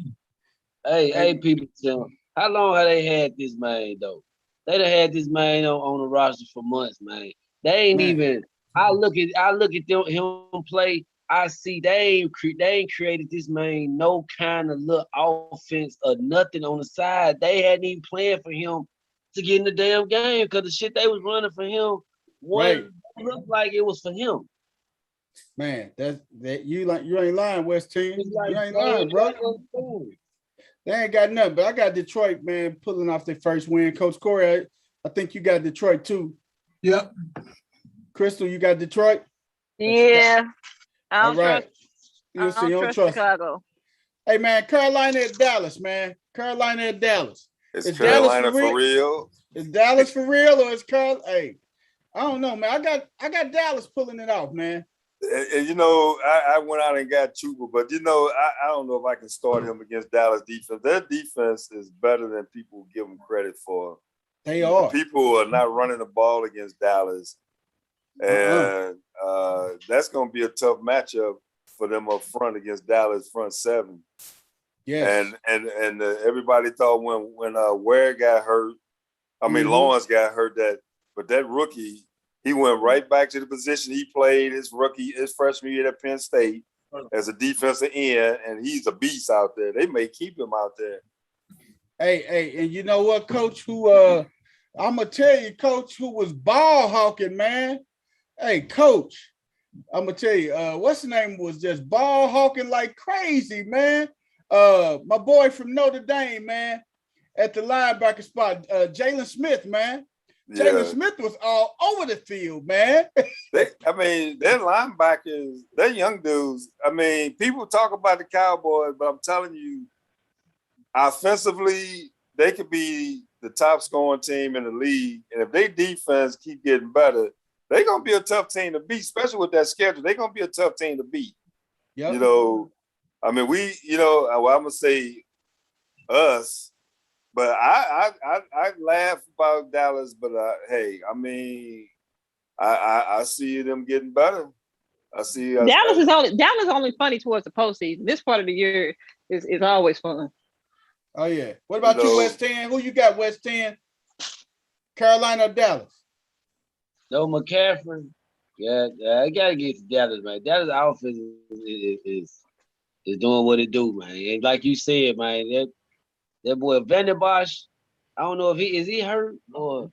Hey, people, how long have they had this man though? They done had this man on the roster for months, man. They ain't even. I look at him play. I see they ain't created this man no kind of little offense or nothing on the side. They hadn't even planned for him to get in the damn game because the shit they was running for him looked like it was for him. Man, you ain't lying, West Team. You ain't lying, bro. They ain't got nothing, but I got Detroit, man, pulling off their first win. Coach Corey, I think you got Detroit too. Yep. Crystal, you got Detroit? Yeah. I don't trust Chicago. Hey, man, Carolina at Dallas, man. Carolina at Dallas. Is Carolina for real? Is Dallas for real or is Carolina? Hey, I don't know, man. I got Dallas pulling it off, man. And you know, I went out and got Chuba, but you know, I don't know if I can start him against Dallas defense. Their defense is better than people give them credit for. They are. People are not running the ball against Dallas. And that's going to be a tough matchup for them up front against Dallas front seven. Yeah. And everybody thought when Ware got hurt, Lawrence got hurt, but that rookie, he went right back to the position he played his freshman year at Penn State as a defensive end, and he's a beast out there. They may keep him out there. Hey, and you know what, Coach? I'm gonna tell you, Coach, who was ball hawking, man. Hey, Coach, I'm gonna tell you, what's the name was just ball hawking like crazy, man. My boy from Notre Dame, man, at the linebacker spot, Jalen Smith, man. Yeah. Jalen Smith was all over the field, man. Their linebackers, they're young dudes. I mean, people talk about the Cowboys, but I'm telling you, offensively, they could be the top scoring team in the league. And if their defense keep getting better, they're going to be a tough team to beat, especially with that schedule. They're going to be a tough team to beat. Yep. I'm going to say us, But I laugh about Dallas, but hey, I mean, I see them getting better. I see Dallas only funny towards the postseason. This part of the year is always fun. Oh yeah. What about you, West 10? Who you got, West 10? Carolina or Dallas? No McCaffrey. Yeah, I gotta get to Dallas, man. Dallas offense is doing what it do, man. And like you said, man, that boy Vander Bosch, I don't know if he hurt or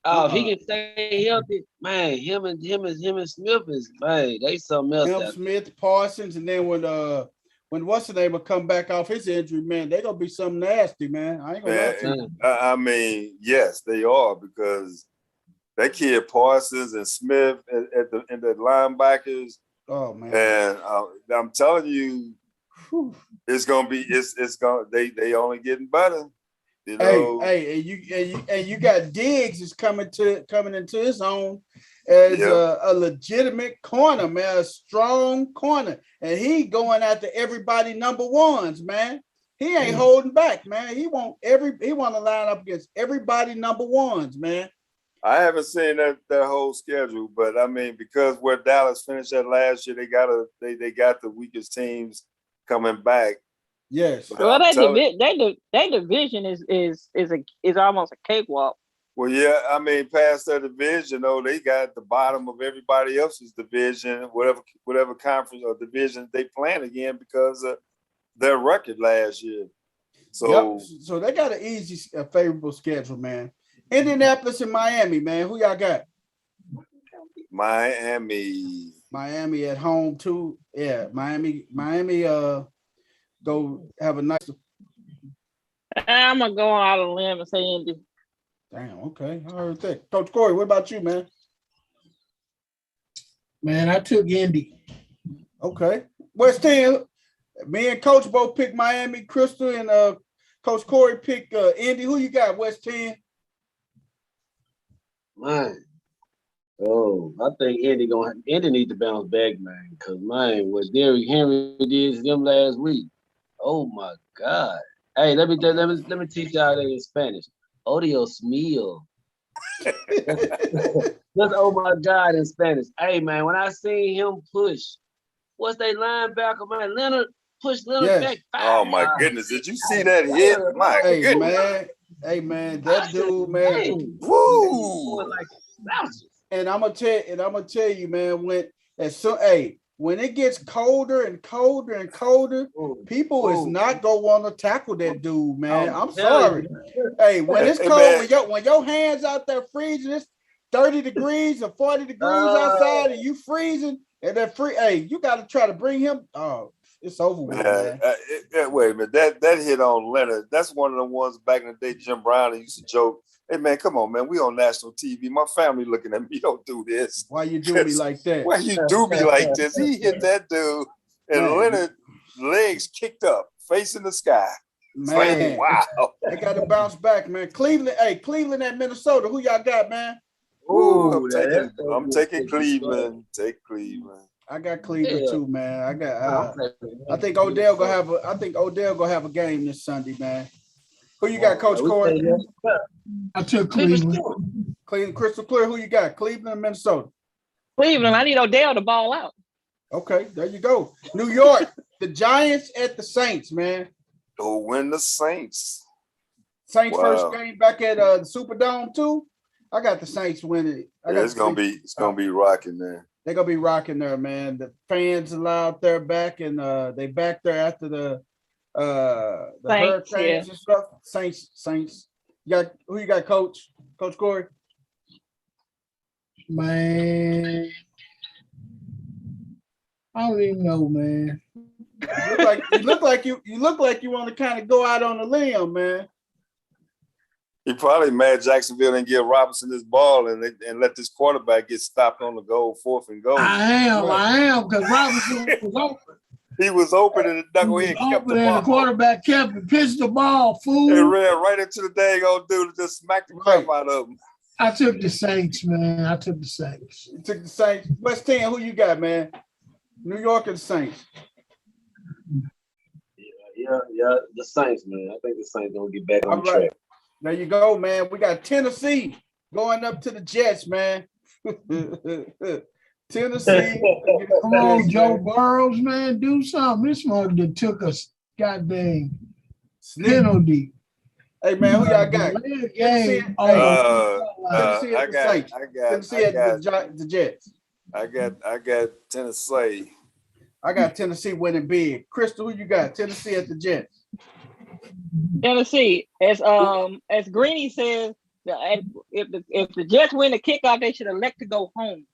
if he can stay healthy, man. Him and Smith is, man, they something else. Him, Smith, Parsons, and then when what's the name will come back off his injury, man, they gonna be something nasty, man. I ain't gonna lie to you. I mean, yes, they are, because that kid Parsons and Smith and the linebackers. Oh man! And I'm telling you, it's gonna be they only getting better. You know? Hey, and you got Diggs is coming into his own as a legitimate corner, man, a strong corner, and he going after everybody number ones, man. He ain't holding back, man. He want to line up against everybody number ones, man. I haven't seen that whole schedule, but I mean, because where Dallas finished that last year, they got the weakest teams coming back. Yes. Well, their division is almost a cakewalk. Well, yeah, I mean, past their division, they got the bottom of everybody else's division, whatever conference or division they playing again because of their record last year. So, so they got an easy, favorable schedule, man. Indianapolis and Miami, man. Who y'all got? Miami at home too. Yeah, Miami. Go have a nice. I'm gonna go out on a limb and say Indy. Damn. Okay. I heard that. Coach Corey, what about you, man? Man, I took Indy. Okay. West 10. Me and Coach both picked Miami. Crystal and Coach Corey picked Indy. Who you got, West 10? Man. Oh, I think Indy need to bounce back, man. Because man, what Derrick Henry did to them last week. Oh my God. Hey, let me teach y'all that in Spanish. Odios mío. That's oh my God in Spanish. Hey man, when I seen him push, what's that linebacker, man? Leonard pushed Leonard back. Oh my goodness. Did you see that hit? My goodness. Hey man, that dude, man. Woo! And I'm gonna tell you, man, when it gets colder and colder and colder, people is not gonna want to tackle that dude, man. I'm sorry. Hey, when it's cold, when your hands out there freezing, it's 30 degrees or 40 degrees outside, and you freezing, and you got to try to bring him. Oh, it's over with, man. Wait a minute, that hit on Leonard. That's one of the ones back in the day. Jim Brown used to joke, "Hey man, come on, man. We on national TV. My family looking at me. Don't do this. Why you do me like that? Why you do me like this?" He hit that dude, and Leonard legs kicked up, facing the sky. Man, like, wow. They got to bounce back, man. Cleveland at Minnesota. Who y'all got, man? Ooh, I'm taking Cleveland. Take Cleveland. I got Cleveland too, man. I think Odell gonna have a game this Sunday, man. Who you got, Coach Corey? I took Cleveland. Cleveland, crystal clear. Who you got? Cleveland and Minnesota? Cleveland. I need Odell to ball out. Okay, there you go. New York, the Giants at the Saints, man. Go win the Saints. Saints first game back at the Superdome too. I got the Saints winning. It's gonna be rocking there. They're gonna be rocking there, man. The fans allowed their back, and they back there after the Saints, Hurricanes and stuff. Saints. Who you got, Coach Corey? Man, I don't even know, man. You look like you want to kind of go out on a limb, man. He probably mad Jacksonville didn't give Robinson this ball and let this quarterback get stopped on the goal, 4th and goal. I am, because Robinson was open. He was open and the knucklehead kept the ball. The quarterback pitched the ball, fool. It ran right into the dang old dude and just smacked the crap out of him. I took the Saints, man. I took the Saints. You took the Saints. West 10, who you got, man? New York and Saints. Yeah. The Saints, man. I think the Saints gonna get back on All right. track. There you go, man. We got Tennessee going up to the Jets, man. Tennessee. Come on, Joe Burrows, man, do something. This mother took a goddamn penalty. Hey, man, who y'all got? Tennessee Tennessee at the Saints. Tennessee at the Jets. I got Tennessee. I got Tennessee winning big. Crystal, who you got? Tennessee at the Jets. Tennessee, as Greeny says, if the Jets win the kickoff, they should elect to go home.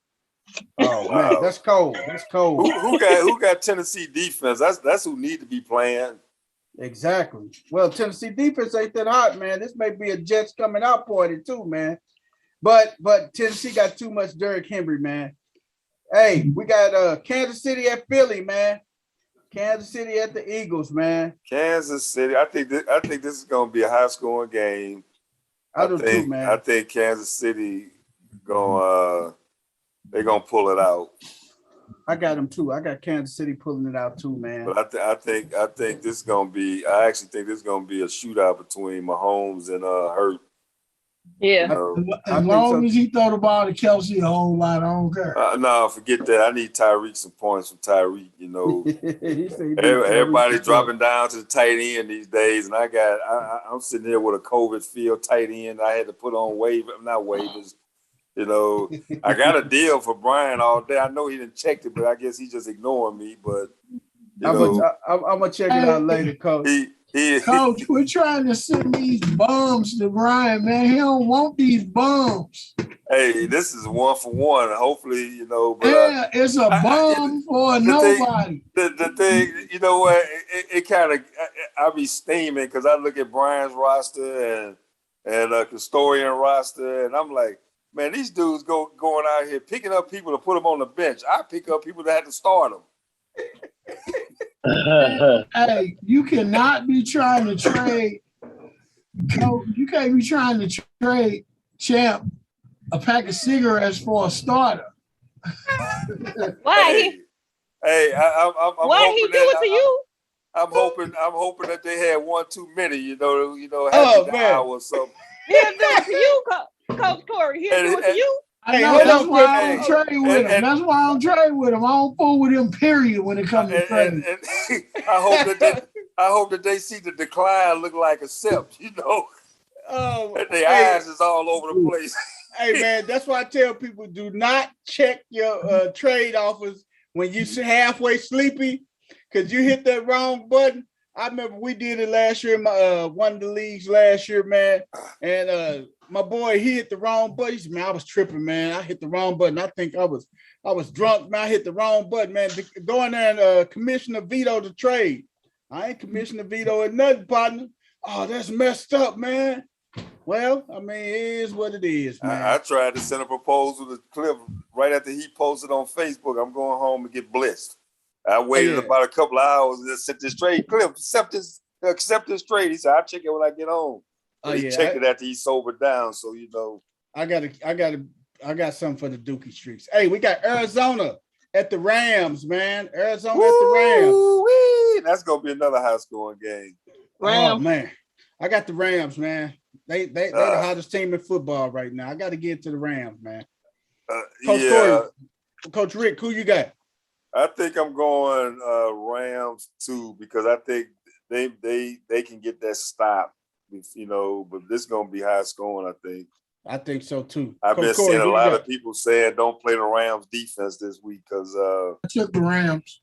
Oh man, that's cold. That's cold. Who got Tennessee defense? That's who need to be playing. Exactly. Well, Tennessee defense ain't that hot, man. This may be a Jets coming out party too, man. But Tennessee got too much Derrick Henry, man. Hey, we got Kansas City at Philly, man. Kansas City at the Eagles, man. Kansas City. I think this is going to be a high scoring game. I do too, man. I think Kansas City they're gonna pull it out. I got them too. I got Kansas City pulling it out too, man. But I think this is gonna be. I actually think this is gonna be a shootout between Mahomes and Hurt. Yeah. You know? As long as he throw the ball to Kelsey a whole lot, I don't care. No, forget that. I need Tyreek some points from Tyreek. You know, everybody dropping down to the tight end these days, and I'm sitting here with a COVID field tight end. I had to put on not waivers. You know, I got a deal for Brian all day. I know he didn't check it, but I guess he's just ignoring me. But I'm gonna check it out later, Coach. Coach, we're trying to send these bums to Brian, man. He don't want these bums. Hey, this is 1-for-1. Hopefully, you know. But, yeah, it's a bum for nobody. The thing, you know what? It kind of I be steaming because I look at Brian's roster and Custodian roster, and I'm like, man, these dudes going out here picking up people to put them on the bench. I pick up people that had to start them. Hey, you cannot be trying to trade. You can't be trying to trade Champ a pack of cigarettes for a starter. Why? I'm why he do it to you? I'm hoping that they had one too many. You know, oh man, or something. He'll do it to you, Coach Corey. He'll do it to you. That's why I don't trade with him. That's why I don't trade with him. I don't fool with him, period, when it comes to trading. I hope that they see the decline look like a sip, you know. And their eyes is all over the place. Hey, man, that's why I tell people, do not check your trade offers when you halfway sleepy, because you hit that wrong button. I remember we did it last year in one of the leagues last year, man. And my boy, he hit the wrong button. He said, man, I was tripping, man. I hit the wrong button. I think I was drunk, man. I hit the wrong button, man. Go in there and commission a veto to trade. I ain't commissioned a veto or nothing, partner. Oh, that's messed up, man. Well, I mean, it is what it is, man. I tried to send a proposal to Cliff right after he posted on Facebook. I'm going home and get blessed. I waited about a couple of hours and sent this trade. Cliff, accept this trade. He said, I'll check it when I get home. He checked it after he sobered down, so you know. I got something for the Dookie Streaks. Hey, we got Arizona at the Rams, man. Arizona at the Rams. That's gonna be another high scoring game. Oh man. I got the Rams, man. They're the hottest team in football right now. I got to get to the Rams, man. Coach Rick, who you got? I think I'm going Rams too, because I think they can get that stop, you know. But this is gonna be high scoring. I think so too. I've been seeing a lot of people saying don't play the Rams defense this week because I took the Rams.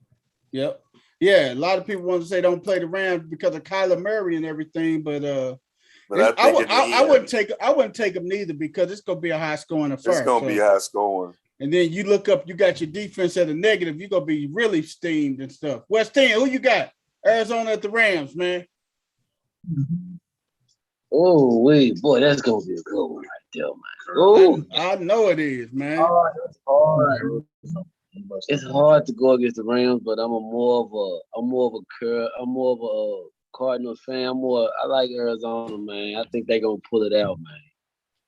Yep. Yeah, a lot of people want to say don't play the Rams because of Kyler Murray and everything, but I wouldn't take them neither because it's gonna be a high scoring affair. It's gonna be high scoring. And then you look up, you got your defense at a negative, you're gonna be really steamed and stuff. West End, who you got? Arizona at the Rams, man. Oh, wait, boy, that's gonna be a good one right there, man. Oh, I know it is, man. That's hard. It's hard to go against the Rams, but I'm more of a Cardinals fan. I like Arizona, man. I think they're gonna pull it out, man.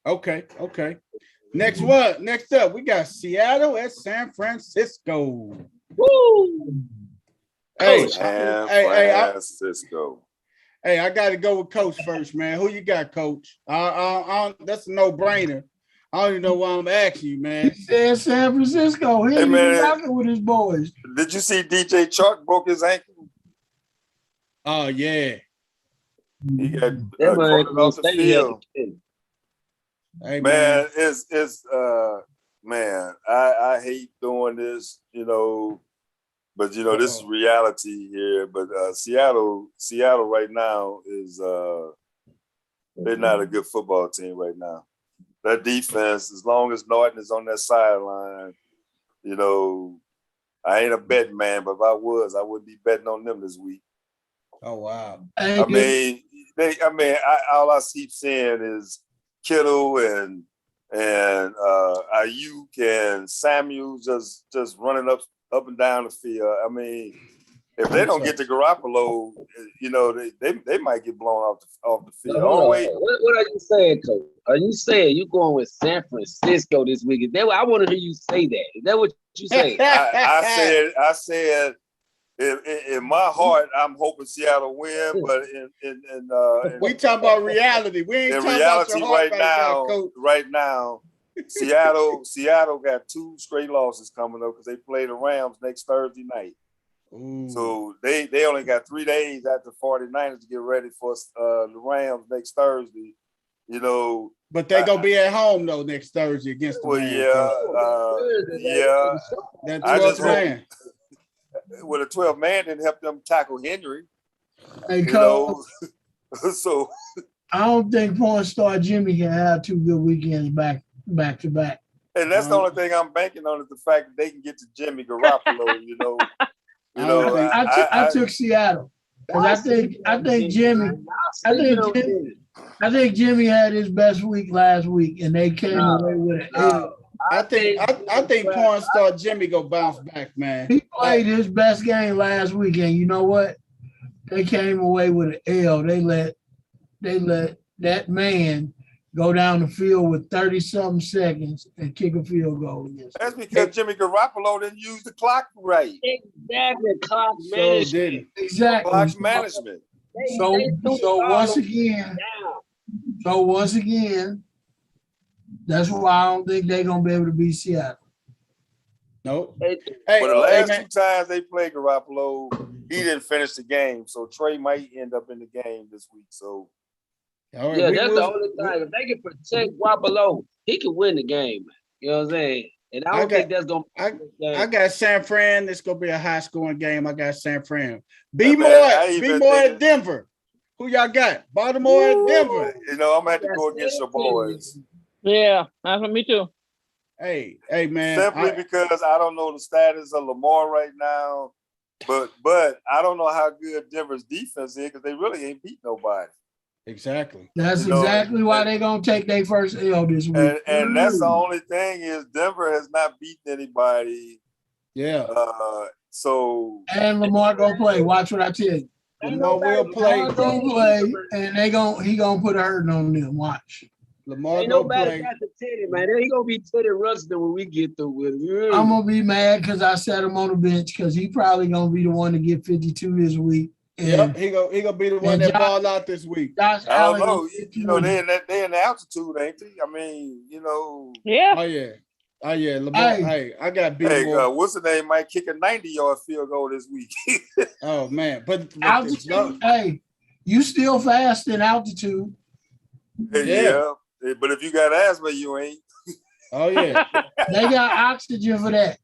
Okay. Next up, we got Seattle at San Francisco. Woo! Hey, Coach. San hey, Francisco. I got to go with Coach first, man. Who you got, Coach? That's a no-brainer. I don't even know why I'm asking you, He man. said San Francisco. He Hey, ain't even man. rocking with his boys. Did you see DJ Chark broke his ankle? Oh yeah. He got That man carted gonna off the stay field. here. Hey Man, it's man, I hate doing this, but this is reality here. But Seattle right now is they're not a good football team right now. That defense, as long as Norton is on that sideline, I ain't a betting man, but if I was, I would be betting on them this week. Oh wow. I mean, all I keep saying is Kittle and Ayuk and Samuel just running up and down the field. I mean, if they don't get to Garoppolo, they might get blown off the field. What are you saying, Coach? Are you saying you going with San Francisco this week? I want to hear you say that. Is that what you say? I said. In my heart, I'm hoping Seattle win, but we talking about reality. We ain't in talking reality about your heart right now, Seattle got 2 straight losses coming up because they play the Rams next Thursday night. Ooh. So they only got 3 days after 49ers to get ready for the Rams next Thursday. But they gonna be at home though next Thursday against the Rams. That 12th man. Well, the 12 man didn't help them tackle Henry. Hey, Coach. So I don't think porn star Jimmy can have 2 good weekends back to back. And that's the only thing I'm banking on is the fact that they can get to Jimmy Garoppolo. I took Seattle because I think Jimmy had his best week last week, and they came away with it. I think porn star Jimmy go bounce back, man. He played his best game last week, and you know what? They came away with an L. They let that man go down the field with 30-something seconds and kick a field goal. That's because Jimmy Garoppolo didn't use the clock right. Exactly, clock management. Exactly. Clock management. So once again, that's why I don't think they're gonna be able to beat Seattle. Nope. But the last 2 times they played Garoppolo, he didn't finish the game. So Trey might end up in the game this week. So that's the only time. If they can protect Garoppolo, he can win the game. You know what I'm saying? And I don't think that's gonna. I got San Fran. It's gonna be a high scoring game. I got San Fran. Be more at Denver. Who y'all got? Baltimore and Denver. I'm gonna have to go against your boys. Yeah, that's for me too. Hey, man. Simply because I don't know the status of Lamar right now, but I don't know how good Denver's defense is because they really ain't beat nobody. Exactly. That's exactly why they're gonna take their first L this week. And that's the only thing is Denver has not beaten anybody. Yeah. And Lamar gonna play. Watch what I tell you. Lamar will play. Lamar gonna play, and he gonna put a hurting on them. Watch. Lamar gonna play. Got the Teddy, man. He gonna be Teddy Ruxpin when we get through with him. I'm gonna be mad because I set him on the bench because he probably gonna be the one to get 52 this week. Yep, he gonna be the one that balled out this week. Josh Allen, they in the altitude, ain't they? I mean, Yeah. Oh yeah, Lamar. Hey, I got beat. Hey, what's the name? Might kick a 90-yard field goal this week. Oh man, but altitude. Hey, you still fast in altitude. Yeah, but if you got asthma, you ain't. Oh yeah, they got oxygen for that.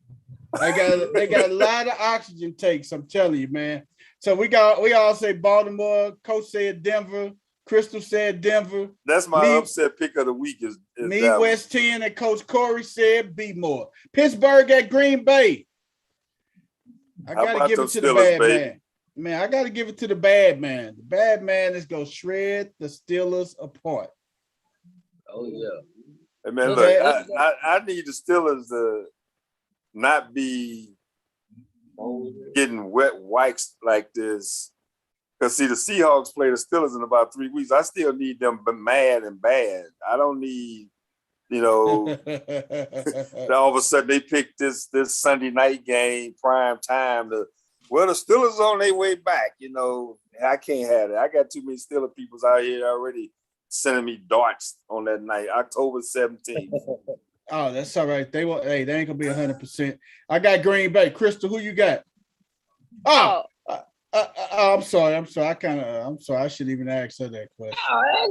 They got a lot of oxygen takes. I'm telling you, man. So we all say Baltimore. Coach said Denver. Crystal said Denver. That's my upset pick of the week. Is me, West 10, and Coach Corey said B-more. Pittsburgh at Green Bay. I got to give it to the bad man. Man, I got to give it to the bad man. The bad man is going to shred the Steelers apart. Oh, yeah. Hey, man, look, I need the Steelers to not be getting wet wipes like this. Because, see, the Seahawks play the Steelers in about 3 weeks. I still need them mad and bad. I don't need, all of a sudden they pick this Sunday night game, prime time, to Well, the Steelers on their way back. You know, I can't have it. I got too many Steelers peoples out here already sending me darts on that night, October 17th. Oh, that's all right. They will. Hey, they ain't gonna be 100%. I got Green Bay. Crystal, who you got? Oh, I'm sorry. I'm sorry. I'm sorry. I shouldn't even ask her that question. I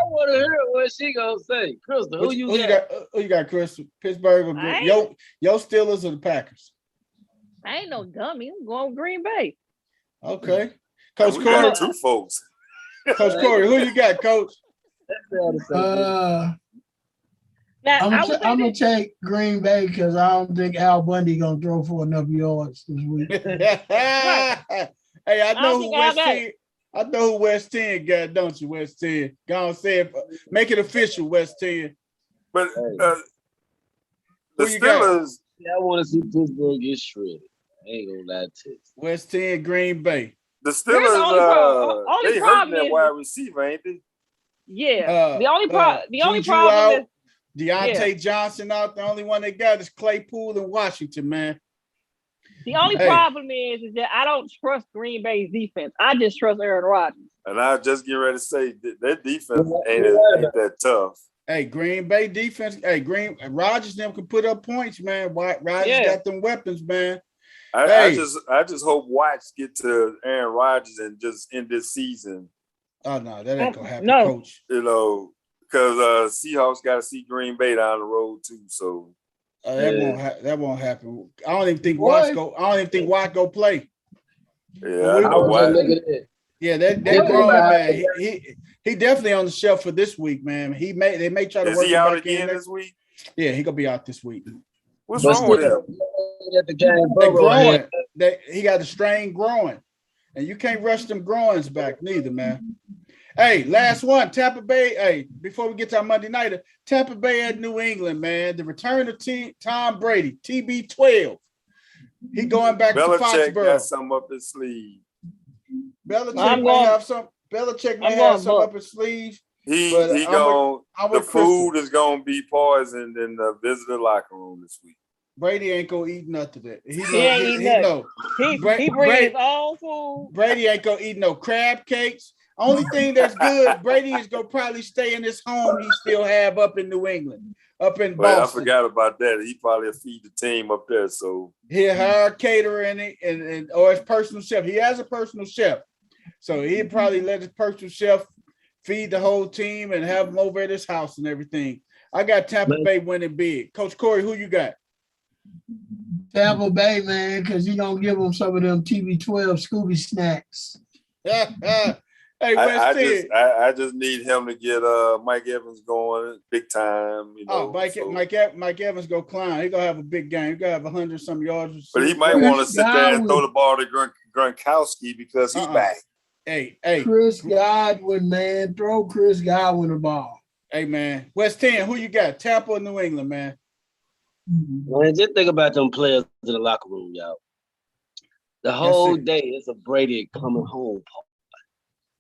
want to hear what she gonna say. Crystal, who you got? Who you got, Crystal? Pittsburgh or Green? Yo Steelers or the Packers? I ain't no dummy. I'm going Green Bay. Okay. Coach We Corey. got two folks. Coach Corey, who you got, Coach? I'm gonna take Green Bay because I don't think Al Bundy gonna throw for enough yards this week. Hey, I know who West 10 got, don't you, West 10? Go on, say it. Make it official, West 10. But the Steelers. I want to see Pittsburgh get shredded. I ain't gonna lie to you. West 10, Green Bay. The Steelers, they hurting that wide receiver, ain't they? Yeah. The only problem is Deontay Johnson out. The only one they got is Claypool in Washington, man. The only problem is that I don't trust Green Bay's defense. I just trust Aaron Rodgers. And I just get ready to say that defense ain't that tough. Hey, Green Bay defense. Hey, Rodgers them can put up points, man. Rodgers got them weapons, man. I just hope Watts get to Aaron Rodgers and just end this season. Oh no, that ain't gonna happen, Coach. You know, because Seahawks got to see Green Bay down the road too. So that won't happen. I don't even think Watt go play. Yeah, I know Watt. Yeah, that grown man. He definitely on the shelf for this week, man. They may try to work. Is he out again this week? Yeah, he gonna be out this week. What's wrong with him? He got a strain growing, and you can't rush them groins back neither, man. Hey, last one, Tampa Bay. Hey, before we get to our Monday nighter, Tampa Bay at New England, man. The return of Tom Brady, TB12. He going back to Foxborough. Belichick got something up his sleeve. Belichick may have some up his sleeve. The food is gonna be poisoned in the visitor locker room this week. Brady ain't gonna eat nothing of that. He brings his own food. Brady ain't gonna eat no crab cakes. Only thing that's good, Brady is gonna probably stay in his home he still have up in New England, up in Boston. I forgot about that. He probably feed the team up there, so he'll hire a caterer and or his personal chef. He has a personal chef, so he'd probably let his personal chef feed the whole team and have them over at his house and everything. I got Tampa Bay winning big. Coach Corey, who you got? Tampa Bay, man, because you don't give them some of them TB12 Scooby snacks. Hey, I just need him to get Mike Evans going big time. You know, Mike Evans go climb. He gonna have a big game. He gonna have 100-some yards. But he might want to sit there and throw the ball to Gronkowski because he's back. Hey, Chris Godwin, man, throw Chris Godwin the ball. Hey, man, West 10, who you got? Tampa or New England, man? Man, just think about them players in the locker room, y'all. The whole day, it's a Brady coming home party.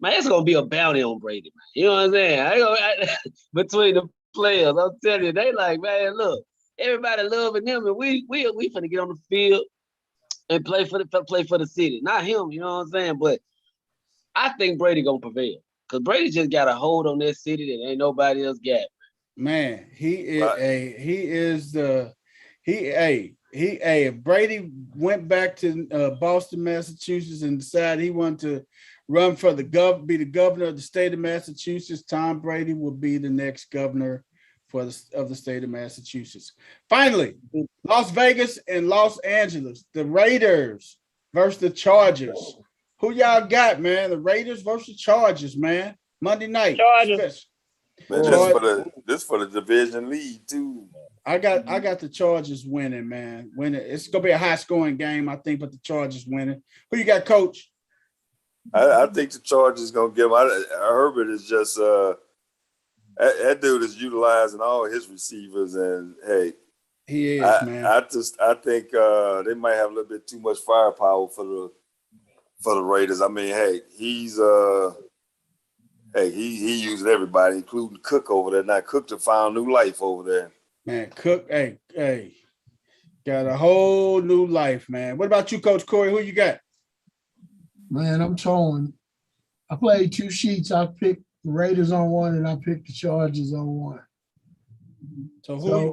Man, it's gonna be a bounty on Brady, man. You know what I'm saying? Between the players, I'm telling you, they like, man, look, everybody loving him, and we finna get on the field and play for the city. Not him, you know what I'm saying? But I think Brady gonna prevail because Brady just got a hold on that city that ain't nobody else got. Man, if Brady went back to Boston, Massachusetts, and decided he wanted to run be the governor of the state of Massachusetts, Tom Brady would be the next governor of the state of Massachusetts. Finally, Las Vegas and Los Angeles, the Raiders versus the Chargers. Who y'all got, man? The Raiders versus Chargers, man. Monday night. Chargers. Man, this for the division lead too. I got the Chargers winning, man. It's gonna be a high scoring game, I think, but the Chargers winning. Who you got, Coach? I think the Chargers gonna give him. Herbert is just that dude is utilizing all his receivers, and hey, he is, man. I think they might have a little bit too much firepower for the Raiders. I mean, hey, he using everybody, including Cook over there. Now Cook to found new life over there. Man, Cook, hey, got a whole new life, man. What about you, Coach Corey? Who you got? Man, I'm torn. I played 2 sheets. I picked the Raiders on one and I picked the Chargers on one. So So-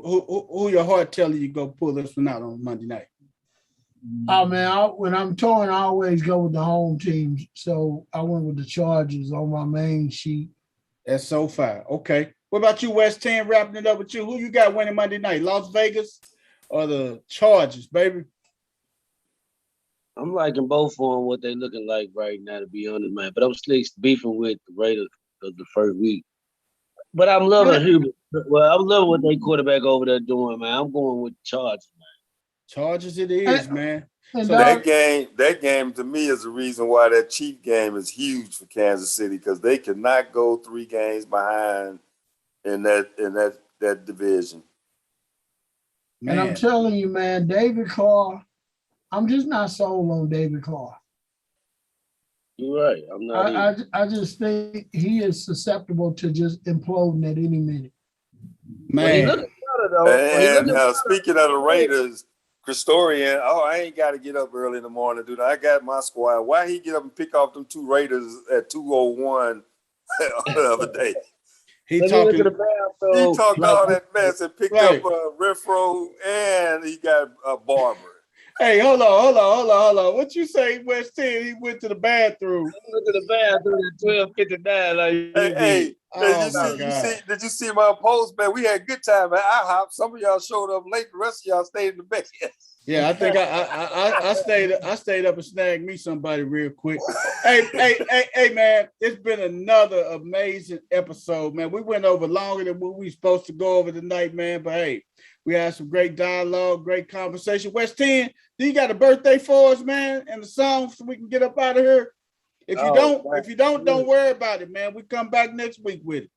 who your heart telling you go pull this one out on Monday night? Oh man, when I'm torn, I always go with the home teams. So I went with the Chargers on my main sheet. That's so far. Okay. What about you, West 10, wrapping it up with you? Who you got winning Monday night? Las Vegas or the Chargers, baby? I'm liking both of them, what they looking like right now, to be honest, man. But I'm still beefing with the Raiders of the first week. But I'm loving Hubert. Well, I'm loving what they quarterback over there doing, man. I'm going with the Chargers, man. Chargers it is, man. And So That game to me is the reason why that Chief game is huge for Kansas City, because they cannot go 3 games behind in that division. And I'm man, telling you, man, David Carr, I'm just not sold on David Carr. You're right. I'm not either. I just think he is susceptible to just imploding at any minute. Well, he man. looking better, though. He And looking better. speaking of the Raiders, Christorian, I ain't got to get up early in the morning, dude. I got my squad. Why he get up and pick off them 2 Raiders at 2:01 the other day? He Let me look talking. at the bathroom. He talked Like, all that mess and picked Right. up Renfro, and he got a Barber. Hey, hold on. What you say, West 10? He went to the bathroom. let me look at the bathroom at 12:59. Like you did. Hey, Oh, my you God. did you see my post, man? We had a good time, man. I hopped. Some of y'all showed up late. The rest of y'all stayed in the bed. Yeah, I think I stayed up and snagged me somebody real quick. Hey, man, it's been another amazing episode, man. We went over longer than what we supposed to go over tonight, man. But hey, we had some great dialogue, great conversation. West 10, do you got a birthday for us, man, and the song so we can get up out of here? If you don't worry about it, man. We come back next week with it.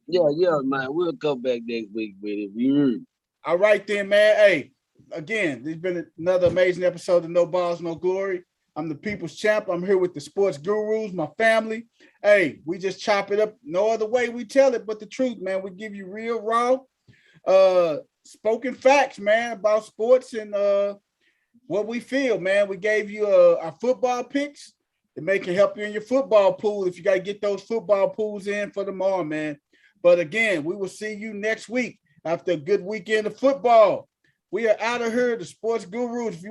Yeah, man. We'll come back next week with it. Yeah. All right then, man. Hey, again, there's been another amazing episode of No Balls, No Glory. I'm the People's Champ. I'm here with the sports gurus, my family. Hey, we just chop it up. No other way we tell it but the truth, man. We give you real, raw, spoken facts, man, about sports and what we feel, man. We gave you our football picks. It may can help you in your football pool if you got to get those football pools in for tomorrow, man. But again, we will see you next week after a good weekend of football. We are out of here, the sports gurus. If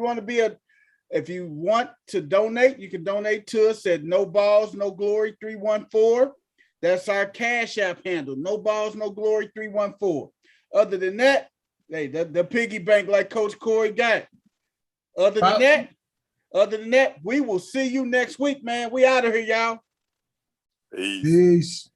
you want to donate, you can donate to us at No Balls, No Glory 314. That's our Cash App handle. No Balls, No Glory 314. Other than that, hey, the piggy bank like Coach Corey got. Other than that, we will see you next week, man. We out of here, y'all. Peace. Peace.